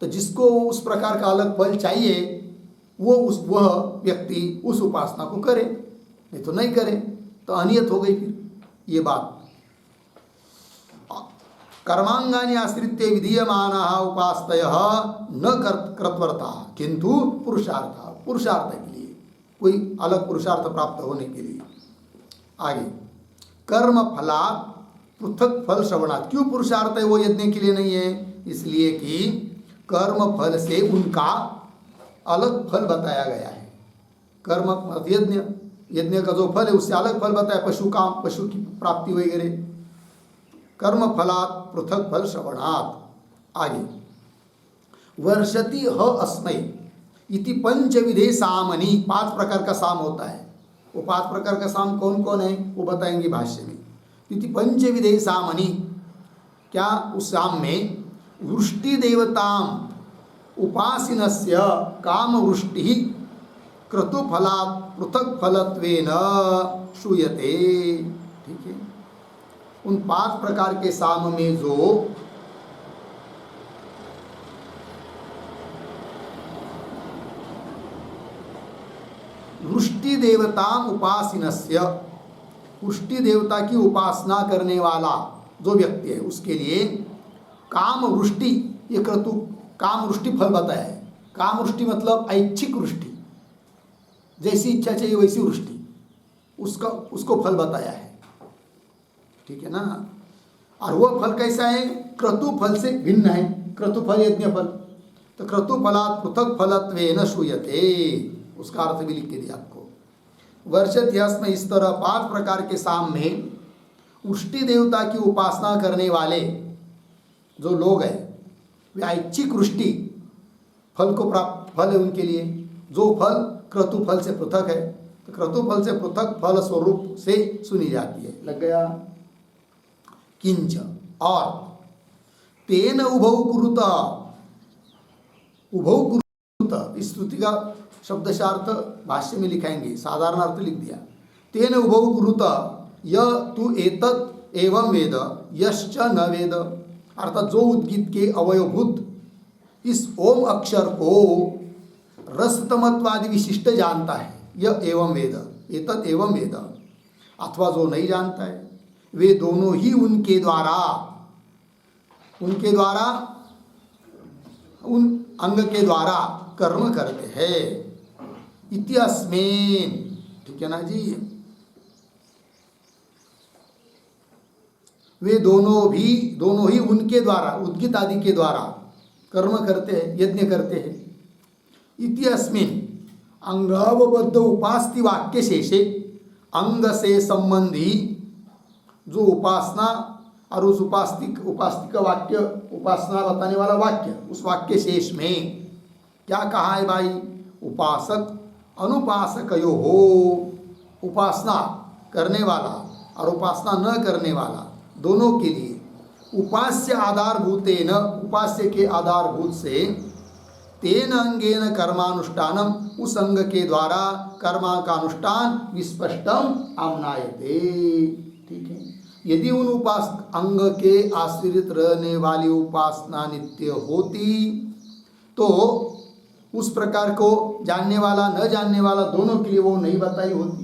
तो जिसको उस प्रकार का अलग फल चाहिए वह व्यक्ति उस उपासना को करे, नहीं तो नहीं करे, तो अनियत हो गई फिर ये बात। कर्मांगानि आश्रित्य विधीयमाना उपासतय न कृत्वर्था किंतु पुरुषार्थ के लिए, कोई अलग पुरुषार्थ प्राप्त होने के लिए। आगे कर्म फलात् पृथक फल श्रवणात्, क्यों पुरुषार्थ है वो यज्ञ के लिए नहीं है? इसलिए कि कर्म फल से उनका अलग फल बताया गया है। कर्म यज्ञ, यज्ञ का जो फल है उससे अलग फल बताया, पशु की प्राप्ति वगैरह। कर्म फलात् पृथक फल श्रवणात्। आगे वर्षति ह अस्मै इति पंचविधे सामनि, 5 प्रकार का साम होता है। वो 5 प्रकार का साम कौन कौन है वो बताएंगे भाष्य में। इति पंचविधे सामनि, क्या उस साम में वृष्टि देवताम उपासिनस्य काम वृष्टि क्रतुफलात् पृथक फलत्वेन श्रूयते। ठीक है, उन 5 प्रकार के साम में जो वृष्टि देवताम उपासिनस्य, वृष्टि देवता की उपासना करने वाला जो व्यक्ति है उसके लिए काम वृष्टि, ये क्रतु काम वृष्टि फल बताया है। काम वृष्टि मतलब ऐच्छिक वृष्टि, जैसी इच्छा चाहिए वैसी वृष्टि, उसको फल बताया है। ठीक है ना। और वह फल कैसा है? क्रतु फल से भिन्न है। क्रतु फल यज्ञ फल, तो क्रतु फलात् पृथक फलत्वेन श्रूयते, उसका अर्थ भी लिख के दिया आपको। वर्षत्यस्म, इस तरह 5 प्रकार के साम में वृष्टि देवता की उपासना करने वाले जो लोग हैं वे ऐच्छिक वृष्टि फल को प्राप्त, फल है उनके लिए, जो फल क्रतु फल से पृथक है, तो क्रतु फल से पृथक फल स्वरूप से सुनी जाती है। लग गया। किंच, और तेन उभौ कुरुत, उभौ कुरुत, इस स्तुति का शब्दशार्थ भाष्य में लिखाएंगे, साधारण अर्थ लिख दिया। तेन उभौ कुरुत य तु एतत् एवं वेद यश्च न वेद, अर्थात जो उद्गीत के अवयवभूत इस ओम अक्षर को रसतमत्वादि विशिष्ट जानता है, यह एवं वेद, एतत् एवं वेद, अथवा जो नहीं जानता है, वे दोनों ही उनके द्वारा उन अंग के द्वारा कर्म करते हैं। इत्यस्मिन्, ठीक है ना जी, वे दोनों ही उनके द्वारा, उद्गीत आदि के द्वारा कर्म करते हैं, यज्ञ करते हैं। इत्यस्मिन् अंगावबद्ध उपास्ति वाक्य शेषे, अंग से संबंधी जो उपासना और उस उपास्ति का वाक्य, उपासना बताने वाला वाक्य, उस वाक्य शेष में क्या कहा है भाई? उपासक अनुपासकयो हो, उपासना करने वाला और उपासना न करने वाला दोनों के लिए उपास्य आधारभूतेन, उपास्य के आधारभूत से, तेन अंगेन कर्मानुष्ठानम, उस अंग के द्वारा कर्मा का अनुष्ठान विस्पष्टम आमनायते। ठीक है, यदि उन अंग के आश्रित रहने वाली उपासना नित्य होती तो उस प्रकार को जानने वाला न जानने वाला दोनों के लिए वो नहीं बताई होती,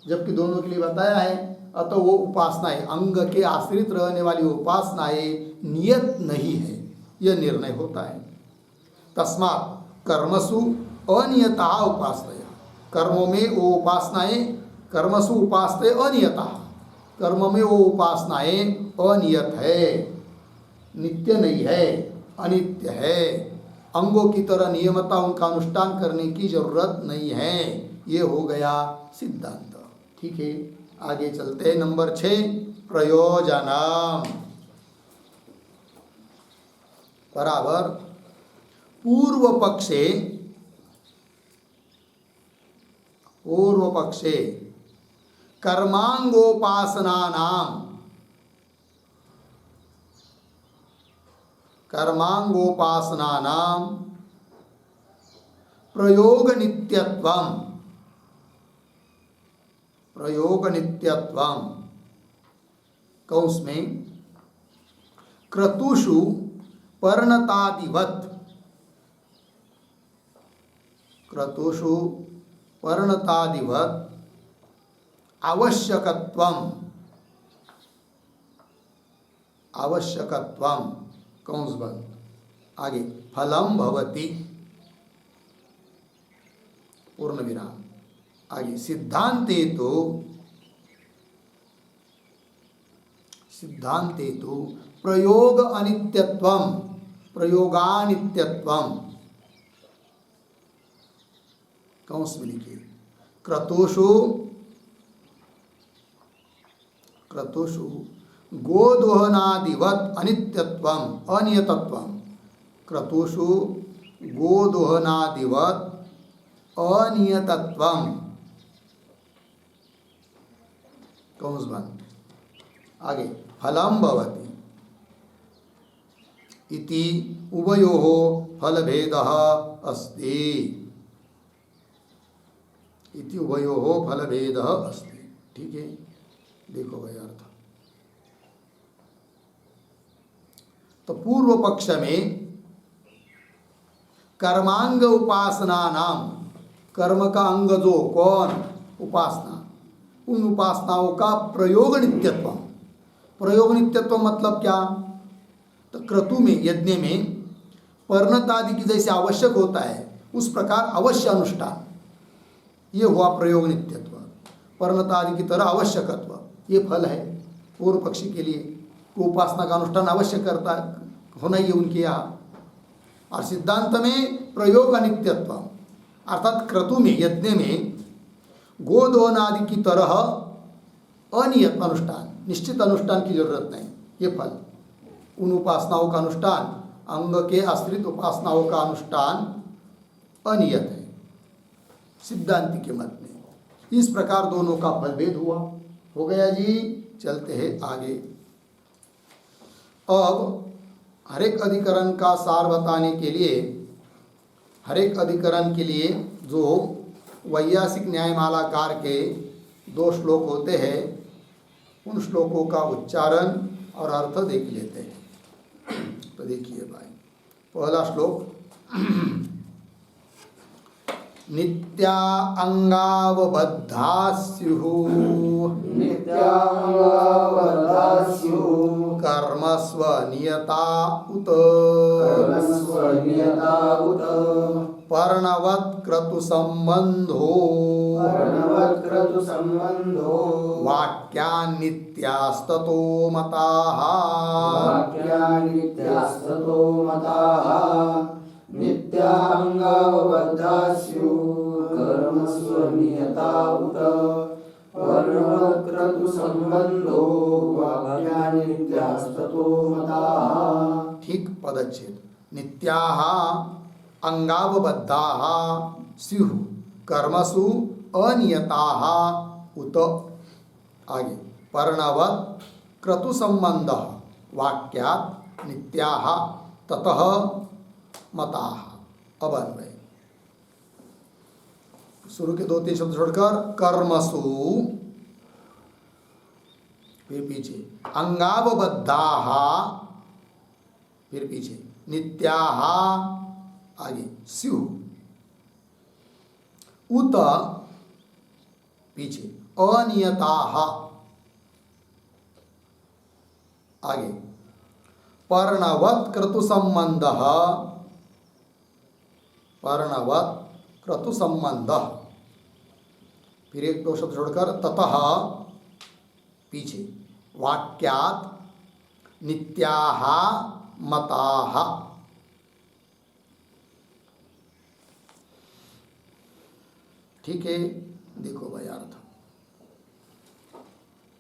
जबकि दोनों के लिए बताया है। अतः वो उपासनाएं, अंग के आश्रित रहने वाली उपासनाएं नियत नहीं है, यह निर्णय होता है। तस्मात् कर्मसु अनियता उपासनाएं, कर्मों में वो उपासनाएं, कर्मसु उपासते अनियता, कर्म में वो उपासनाएं अनियत है, नित्य नहीं है, अनित्य है। अंगों की तरह नियमता उनका अनुष्ठान करने की जरूरत नहीं है। ये हो गया सिद्धांत। ठीक है, आगे चलते हैं। नंबर 6, प्रयोजन बराबर पूर्व पक्षे कर्मांगोपासनानां प्रयोग नित्यत्वं कौंस में क्रतुषु पर्णतादिवत आवश्यकत्वं कौंस बंद आगे फलम भवति पूर्ण विराम आगे सिद्धांते तो प्रयोगानित्यत्वं कौंस में लिखिए क्रतुषु गोदोहनादिवत अनियतत्वं क्रतुषु गोदोहनादिवत अनियतत्वं कौंस बंद आगे फलम भवति इति उभयोः फलभेदः अस्ति ठीक है। देखो भाई अर्थ तो पूर्व पक्ष में कर्मांग उपासना नाम कर्म का अंग जो कौन उपासना उन उपासनाओं का प्रयोग नित्यत्व मतलब क्या तो क्रतु में यज्ञ में पर्णत आदि की जैसे आवश्यक होता है उस प्रकार अवश्य अनुष्ठान ये हुआ प्रयोग नित्यत्व पर्णत आदि की तरह आवश्यकत्व ये फल है पूर्व पक्षी के लिए उपासना का अनुष्ठान अवश्य करता होना ही उनके यहाँ और सिद्धांत में प्रयोग अनित्यत्व अर्थात क्रतु में यज्ञ में गोदोहन आदि की तरह अनियत अनुष्ठान निश्चित अनुष्ठान की जरूरत नहीं ये फल उन उपासनाओं का अनुष्ठान अंग के आश्रित उपासनाओं का अनुष्ठान अनियत है सिद्धांति के मत में इस प्रकार दोनों का फल भेद हुआ हो गया जी। चलते हैं आगे अब हरेक अधिकरण का सार बताने के लिए हरेक अधिकरण के लिए जो वैयासिक न्यायमालाकार के 2 श्लोक होते हैं उन श्लोकों का उच्चारण और अर्थ देख लेते हैं। तो देखिए भाई पहला श्लोक नित्या अंगावबद्धा स्युः कर्मस्व नियता उत पर्णवत् क्रतु संबंधो वाक्यान्नित्यास्ततो मताः नित्यांगावबद्धास्यु कर्मस्व नियता उत पर्णवत् संबंधो वाक्यान्नित्यास्ततो मताः। ठीक पदच्छेद नित्याः अंगावबद्धाः स्युः कर्मसु अनियताः उत आगे पर्णवत् क्रतु संबंधः वाक्यात् नित्याः ततः मताः। अब अन्वय शुरू के 2-3 शब्द छोड़कर कर्मसु फिर पीछे अंगावबद्धाः फिर पीछे नित्याः आगे स्युः उत पीछे अनियताः आगे पर्णवत् क्रतु संबंधः पर्णवत् क्रतु संबंधः फिर 1-2 शब्द छोड़कर ततः पीछे वाक्यात् नित्याः मताः। ठीक है देखो भाई अर्थ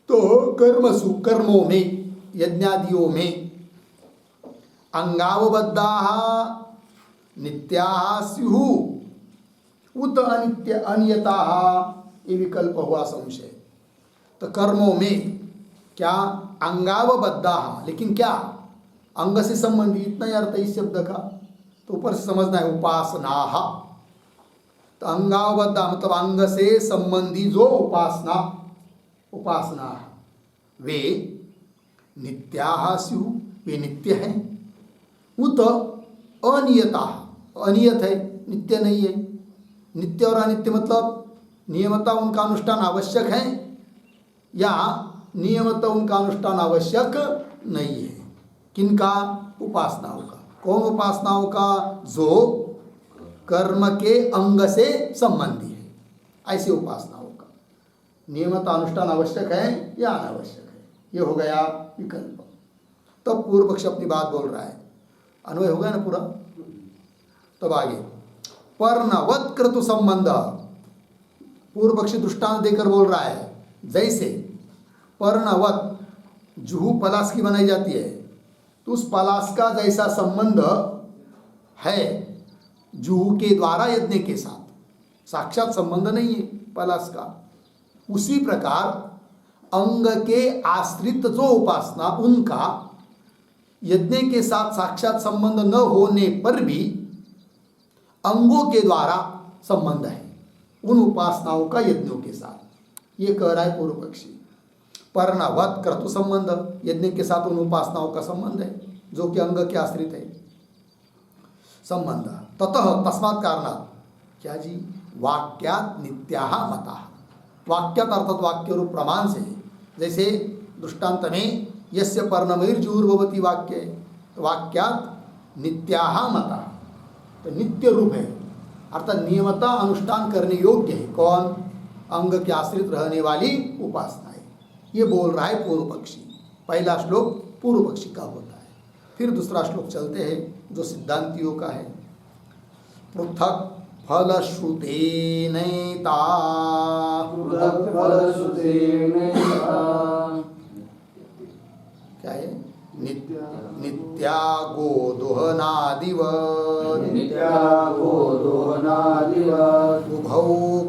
तो कर्मसु कर्मों में यज्ञादियों में अंगावबद्धाः नित्याः स्युः उत अनित्य अनियताः ये विकल्प हुआ संशय तो कर्मों में क्या अंगावबद्धा, लेकिन क्या अंग से संबंधित, इतना ही अर्थ है इस शब्द का। तो ऊपर से समझना है उपासना। तो अंगावबद्धा मतलब अंग से संबंधी जो उपासना वे नित्याः स्युः, वे नित्य हैं। उत अनियता, अनियत है, नित्य नहीं है। नित्य और अनित्य मतलब नियमता उनका अनुष्ठान आवश्यक है या नियमता उनका अनुष्ठान आवश्यक नहीं है। किनका? उपासनाओं का। कौन उपासनाओं का? जो कर्म के अंग से संबंधी है, ऐसे उपासनाओं का नियमता अनुष्ठान आवश्यक है या अनावश्यक है, ये हो गया विकल्प। तब पूर्व पक्ष अपनी बात बोल रहा है, अन्वय हो गया ना पूरा। तब आगे पर्णवत क्रतु संबंध, पूर्व पक्षी दृष्टांत देकर बोल रहा है, जैसे पर्णवत जुहू पलाश की बनाई जाती है, तो उस पलाश का जैसा संबंध है जुहू के द्वारा यज्ञ के साथ, साक्षात संबंध नहीं है पलाश का, उसी प्रकार अंग के आश्रित जो उपासना उनका यज्ञ के साथ साक्षात संबंध न होने पर भी अंगों के द्वारा संबंध है उन उपासनाओं का यज्ञों के साथ। ये कह रहा है पूर्व पक्षी। पर्णवत क्रतु संबंध, यज्ञ के साथ उन उपासनाओं का संबंध है जो कि अंग के आश्रित है संबंध। ततः तस्मात् कारणात्, क्या जी? वाक्यात् नित्याः मताः, वाक्यात् अर्थात वाक्य रूप प्रमाण से, जैसे दृष्टांत में यस्य पर्णमैर्जुर्भवति वाक्य है, तो वाक्यात् नित्याः मताः, तो नित्य रूप है अर्थात नियमता अनुष्ठान करने योग्य है। कौन? अंग के आश्रित रहने वाली उपासना है। ये बोल रहा है पूर्व पक्षी। पहला श्लोक पूर्व पक्षी का होता है, फिर दूसरा श्लोक चलते हैं जो सिद्धांतियों का है। पृथक फलश्रुतेनैता, क्या है? नित्या गोदोहनादिवत्, उभौ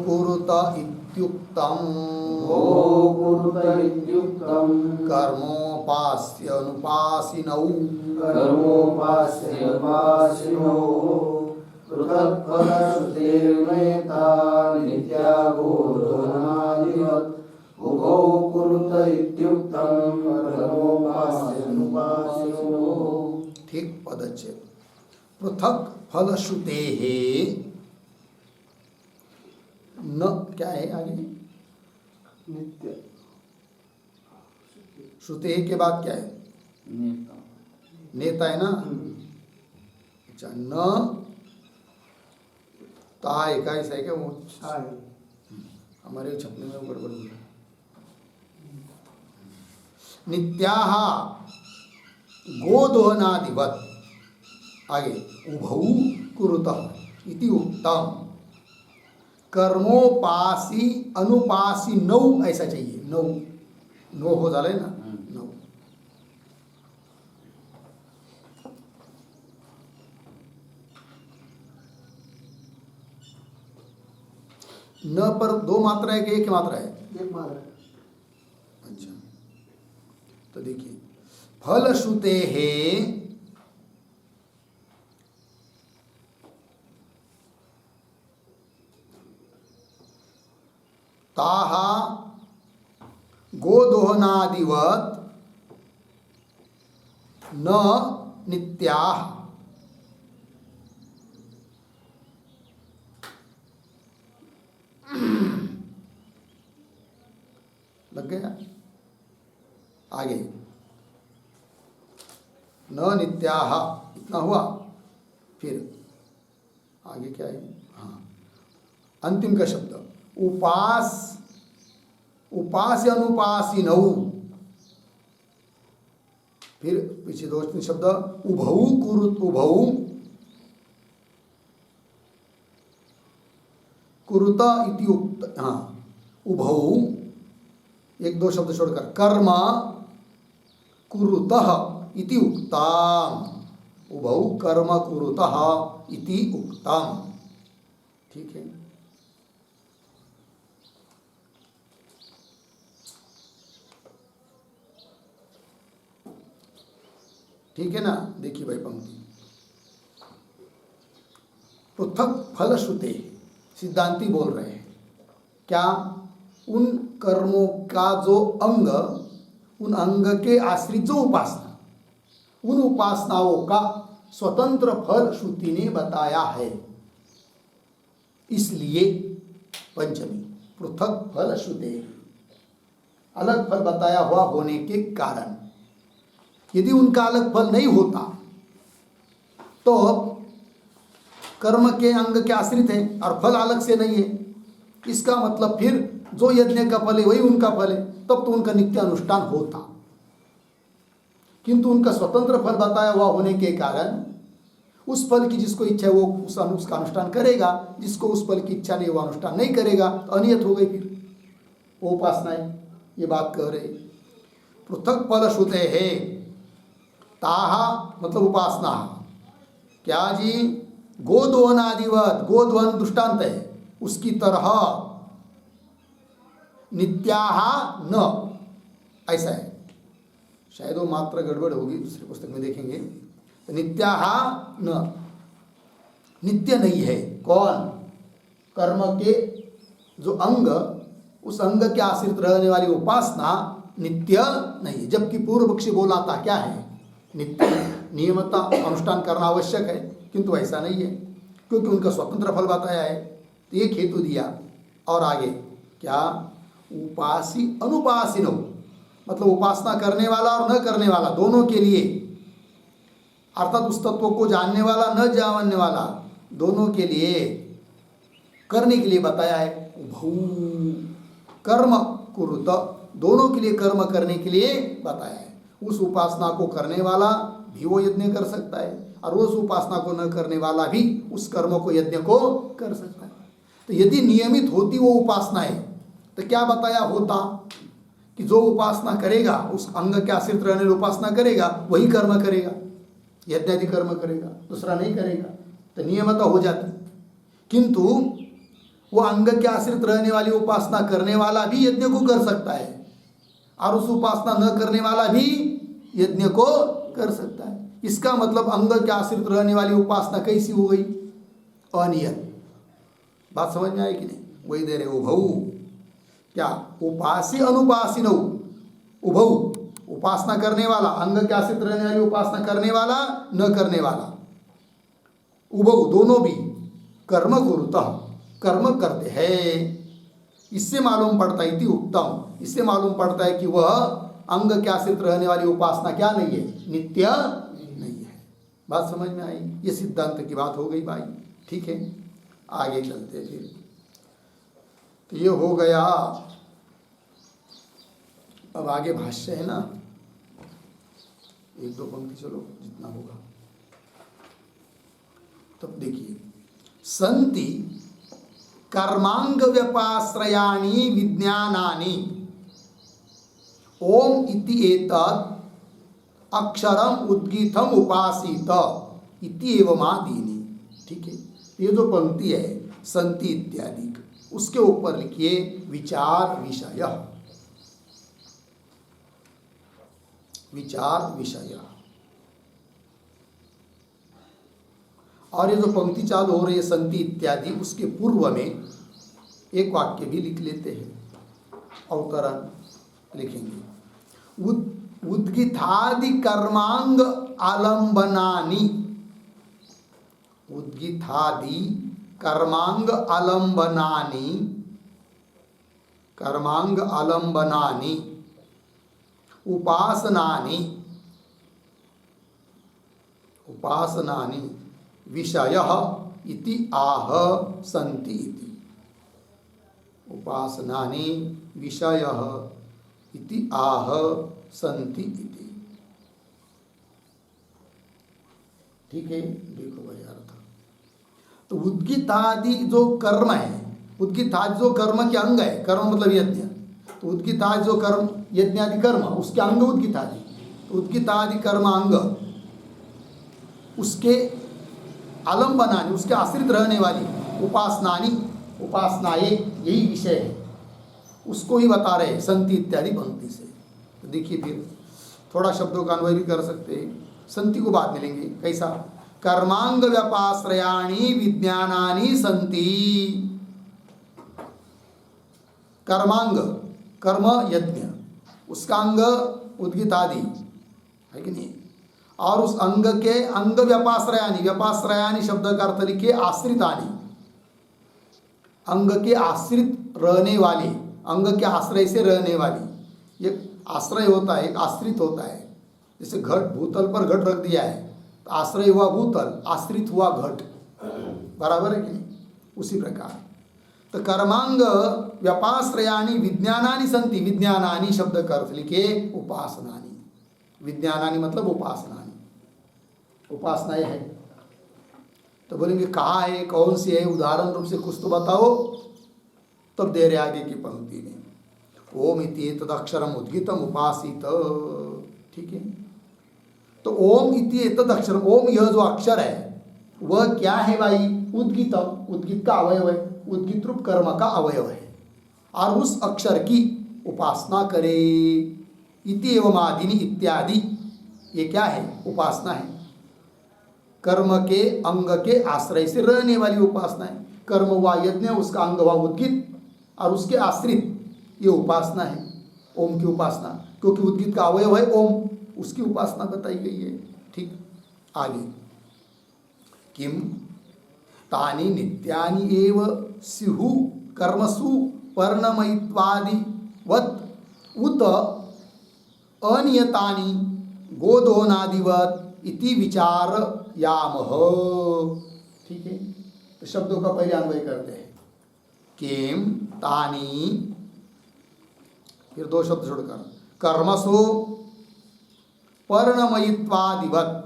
कुरुत इत्युक्तम्, कर्मोपास्यनुपासिनौ, पृथक्फलश्रुतेर्नेता नित्या गोदोहनादिवत्, उभौ कुरुत इत्युक्तं कर्मोपास्यनुपासिनो। ठीक पदच्छेद। पृथक फलश्रुतेः न, क्या है आगे? नित्य। श्रुते के बाद क्या है? नेता है ना। अच्छा, न ताय का ऐसा है क्या? वो हमारे छपने में गड़बड़ हो रहा है। नित्याः गोदोहनादिवत्, आगे उभौ कुरुतः इति उक्तम, कर्मोपासी अनुपासी नौ, ऐसा चाहिए। नौ नो हो जाए ना, नौ। न पर दो मात्रा है कि एक मात्रा है? एक मात्रा। अच्छा, तो देखिए फलश्रुते है ताः गोदोहनादिवत् न नित्याः, लग गया? आगे न नित्याः इतना हुआ, फिर आगे क्या है? हाँ, अंतिम का शब्द उपास्य अनुपासिनौ, फिर पीछे दो तीन शब्द उभौ कुरुत इति उक्त। हाँ, उभौ एक दो शब्द छोड़कर कर्म कुरुतः इति उक्तम, उभौ कर्म कुरुतः इति उक्तम। ठीक है। ठीक है ना। देखिए भाई पंक्ति, पृथक फल श्रुते, सिद्धांती बोल रहे हैं क्या, उन कर्मों का जो अंग, उन अंग के आश्रित जो उपासना, उन उपासनाओं का स्वतंत्र फल श्रुति ने बताया है। इसलिए पंचमी पृथक फल श्रुते, अलग फल बताया हुआ होने के कारण, यदि उनका अलग फल नहीं होता तो कर्म के अंग के आश्रित है और फल अलग से नहीं है, इसका मतलब फिर जो यज्ञ का फल है वही उनका फल है, तब तो उनका नित्य अनुष्ठान होता। किंतु उनका स्वतंत्र फल बताया हुआ होने के कारण उस फल की जिसको इच्छा है वो उसका अनुष्ठान करेगा, जिसको उस फल की इच्छा नहीं वो अनुष्ठान नहीं करेगा, तो अनियत हो गई फिर वो उपासना है। ये बात कह रहे, पृथक फल श्रुते है, ताहा मतलब उपासना, क्या जी, गोदोहनादिवत, गोदोहन दृष्टांत है उसकी तरह, नित्याहा न, ऐसा है, शायद वो मात्रा गड़बड़ होगी, दूसरी पुस्तक में देखेंगे। तो नित्याहा न, नित्य नहीं है कौन, कर्म के जो अंग, उस अंग के आश्रित रहने वाली उपासना नित्य नहीं है। जबकि पूर्व पक्षी बोला था क्या है, नित्य नियमता अनुष्ठान करना आवश्यक है, किंतु ऐसा नहीं है क्योंकि उनका स्वतंत्र फल बताया है। तो एक हेतु दिया और आगे क्या, उपासी अनुपासिनो, मतलब उपासना करने वाला और न करने वाला दोनों के लिए, अर्थात उस तत्व को जानने वाला न जानने वाला दोनों के लिए करने के लिए बताया है। भू कर्म कुरुत, दोनों के लिए कर्म करने के लिए बताया है। उस उपासना को करने वाला भी वो यज्ञ कर सकता है और उस उपासना को न करने वाला भी उस कर्म को यज्ञ को कर सकता है। तो यदि नियमित होती वो उपासना है तो क्या बताया होता कि जो उपासना करेगा, उस अंग के आश्रित रहने वाली उपासना करेगा वही कर्म करेगा, यज्ञादि कर्म करेगा, दूसरा नहीं करेगा, तो नियमता हो जाती। किंतु वो अंग के आश्रित रहने वाली उपासना करने वाला भी यज्ञ को कर सकता है और उस उपासना न करने वाला भी यज्ञ को कर सकता है। इसका मतलब अंग के आश्रित रहने वाली उपासना कैसी हो गई, अनियत। बात समझ में आई कि नहीं, वही दे रहे उभऊ, क्या उपासी अनुपासिनो, उभऊ उपासना करने वाला, अंग के आश्रित रहने वाली उपासना करने वाला न करने वाला, उभऊ दोनों भी कर्म कुरुतः, कर्म करते हैं। इससे मालूम पड़ता है, इति उत्तम, इससे मालूम पड़ता है कि वह अंग के आश्रित रहने वाली उपासना क्या नहीं है, नित्य नहीं है। बात समझ में आई, ये सिद्धांत की बात हो गई भाई। ठीक है, आगे चलते फिर। तो ये हो गया, अब आगे भाष्य है ना, एक दो पंक्ति चलो जितना होगा। तब देखिए, संति कर्मांग व्यपाश्रयाणि विज्ञानानि ओम इति एतत् अक्षरम उद्गीतम उपासित इति एवमादीनि। ठीक है, ये जो पंक्ति है संति इत्यादि, उसके ऊपर लिखिए विचार विषय, विचार विषय। और ये जो पंक्ति चालू हो रही है संति इत्यादि, उसके पूर्व में एक वाक्य भी लिख लेते हैं, अवतरण लिखेंगे, उद्गीतादि कर्मांग आलंबनानि, उद्गीतादि कर्मांग आलंबनानि, कर्मांग आलंबनानि उपासनानि, उपासनानि विषयः इति आह संति इति, उपासनानि विषयः इति आह संति इति। ठीक है, देखो भाई अर्थ। तो उद्गीतादि जो कर्म है, उद्गीतादि जो कर्म के अंग है, कर्म मतलब यज्ञ, तो उद्गीतादि जो कर्म यज्ञादि कर्म उसके अंग उद्गीतादि, तो उद्गीतादि कर्म अंग उसके आलम्बनानि, उसके आश्रित रहने वाली उपासनानि, उपासनाएं, यही विषय है, उसको ही बता रहे संति इत्यादि पंक्ति से। तो देखिए फिर थोड़ा शब्दों का अन्वय भी कर सकते हैं। संति को बाद मिलेंगे। कैसा? कर्मांग व्यापाश्रयाणी विज्ञानानि संति। कर्मांग, कर्म यज्ञ, उसका अंग उद्गीत आदि है कि नहीं, और उस अंग के अंग व्यापाश्रयानी, व्यापाश्रयानी शब्द का अर्थ लिखिए आश्रितानी, अंग के आश्रित रहने वाले, अंग के आश्रय से रहने वाली। ये आश्रय होता है, एक आश्रित होता है। जैसे घट, भूतल पर घट रख दिया है तो आश्रय हुआ भूतल, आश्रित हुआ घट, बराबर है कि नहीं? उसी प्रकार तो कर्मांग व्यापाश्रयाणी विज्ञानानि संति। विज्ञानानि शब्द का अर्थ लिखे उपासनानि। विज्ञानानि मतलब उपासनानि, उपासनाएं है। तो बोलेंगे कहाँ है, कौन सी है, उदाहरण रूप से कुछ तो बताओ। तब दे रहे आगे की पंक्ति में, ओम इति तदक्षरम उद्गीतम उपासित। ठीक है, तो ओम इति एतद अक्षरम, ओम यह जो अक्षर है वह क्या है भाई? उद्गीतम, उद्गीत का अवयव है, उद्गीत रूप कर्म का अवयव है, और उस अक्षर की उपासना करे। इति एवं आदिनी इत्यादि, ये क्या है? उपासना है। कर्म के अंग के आश्रय से रहने वाली उपासना है। कर्म हुआ यज्ञ, उसका अंग हुआ उद्गीत, और उसके आश्रित ये उपासना है, ओम की उपासना। क्योंकि उद्गीत का अवयव है ओम, उसकी उपासना बताई गई है। ठीक, आगे किम तानि नित्यानि एव स्युः कर्मसु पर्णमयित्वादिवत् उत अनियतानि गोदोहनादिवत् इति विचारयामः। ठीक है, तो शब्दों का पहले अन्वय करते हैं। किम तानि, फिर दो शब्द छोड़कर, कर्मसु पर्णमयित्वादिवत्,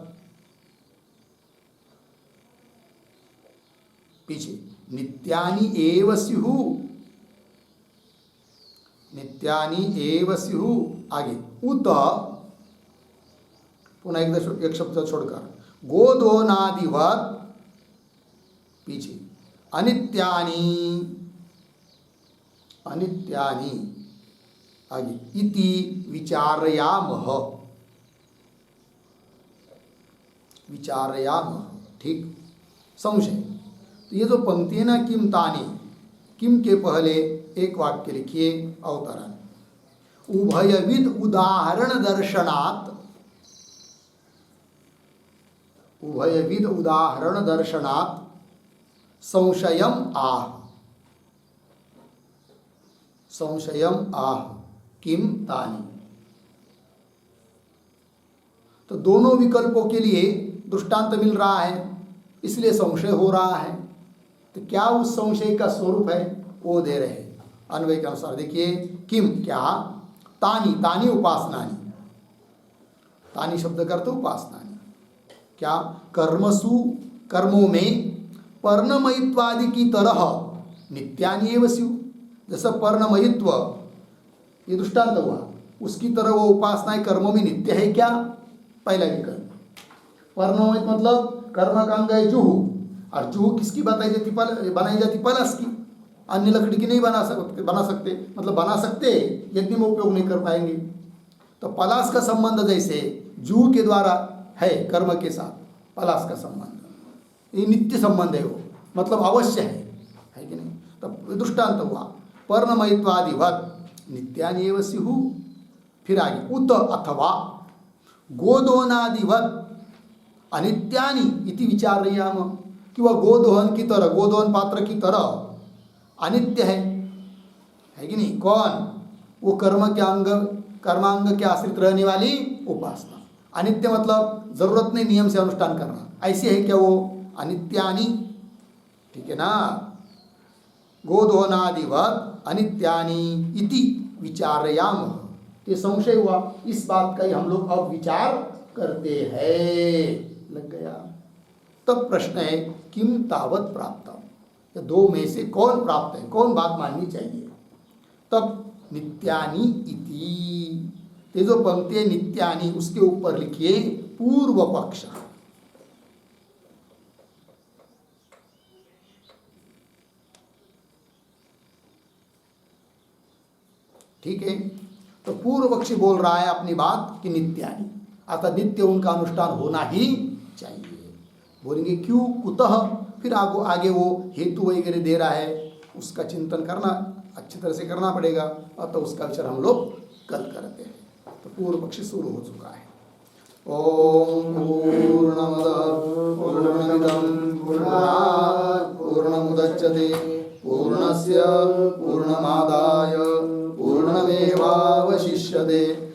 पीछे नित्यानि एव स्युः, नित्यानि एव स्युः, आगे उत, पुनः एक शब्द छोड़कर, गोदोहनादिवत्, पीछे अनित्यानि, अनित्यानि, आगे इति विचारयामः, विचारयामः। ठीक, संशय। तो ये जो पंक्ति है ना, किम तानि, किम के पहले एक वाक्य लिखिए अवतरण, उभयविध उदाहरण दर्शनात्, उभयविध उदाहरण दर्शनात् संशयम आह, संशयम आह किम तानि। तो दोनों विकल्पों के लिए दृष्टांत मिल रहा है, इसलिए संशय हो रहा है। तो क्या उस संशय का स्वरूप है वो दे रहे हैं अन्वय के अनुसार। देखिए किम क्या, तानि, तानि उपासनानि, तानि शब्द करते उपासनानि, क्या कर्मसु, कर्मों में पर्णमयित्वादि की तरह नित्यानि एव स्युः, जैसा पर्णमयित्व ये दृष्टांत हुआ, उसकी तरह वो उपासनाएं कर्मों में नित्य है क्या? पहला विकल्प। पर्णमयित्व मतलब कर्म का अंग है जुहू, और जुहू किसकी बताई जाती? बनाई जाती पलस की, अन्य लकड़ी की नहीं बना सकते, मतलब बना सकते यज्ञ में उपयोग नहीं कर पाएंगे। तो पलास का संबंध जैसे जुहू के द्वारा है कर्म के साथ, पलास का संबंध ये नित्य संबंध है, वो मतलब अवश्य है कि नहीं? तब दृष्टांत हुआ पर्णमयित्वादिवत् नित्यानि एव स्युः। फिर आगे उत अथवा गोदोहनादिवत् अनित्यानि इति विचारयामः, कि वह गोदोहन की तरह, गोदोहन पात्र की तरह अनित्य है कि नहीं? कौन? वो कर्म के अंग, कर्मांग के आश्रित रहने वाली उपासना। अनित्य मतलब जरूरत नहीं नियम से अनुष्ठान करना, ऐसे है क्या वो? अनित्यानि, ठीक है ना? गोदोहनादिवत् अनित्यानि इति विचारयामः। ये संशय हुआ, इस बात का ही हम लोग अब विचार करते हैं। लग गया? तब प्रश्न है किम तावत् प्राप्तम, ये दो में से कौन प्राप्त है, कौन बात माननी चाहिए? तब नित्यानि इति, ये जो पंक्ति है नित्यानि, उसके ऊपर लिखिए पूर्व पक्ष। ठीक है, तो पूर्व पक्षी बोल रहा है अपनी बात कि नित्यानि, अतः नित्य उनका अनुष्ठान होना ही चाहिए। बोलेंगे क्यों, कुतः, फिर आगे वो हेतु वगैरह दे रहा है, उसका चिंतन करना अच्छी तरह से करना पड़ेगा। अतः उसका विचार हम लोग कल करते हैं। तो पूर्व पक्षी शुरू हो चुका है। ओम पूर्णमदः पूर्णमिदं पूर्णात् पूर्णमुदच्यते पूर्णस्य पूर्णमादाय पूर्णमेवावशिष्यते।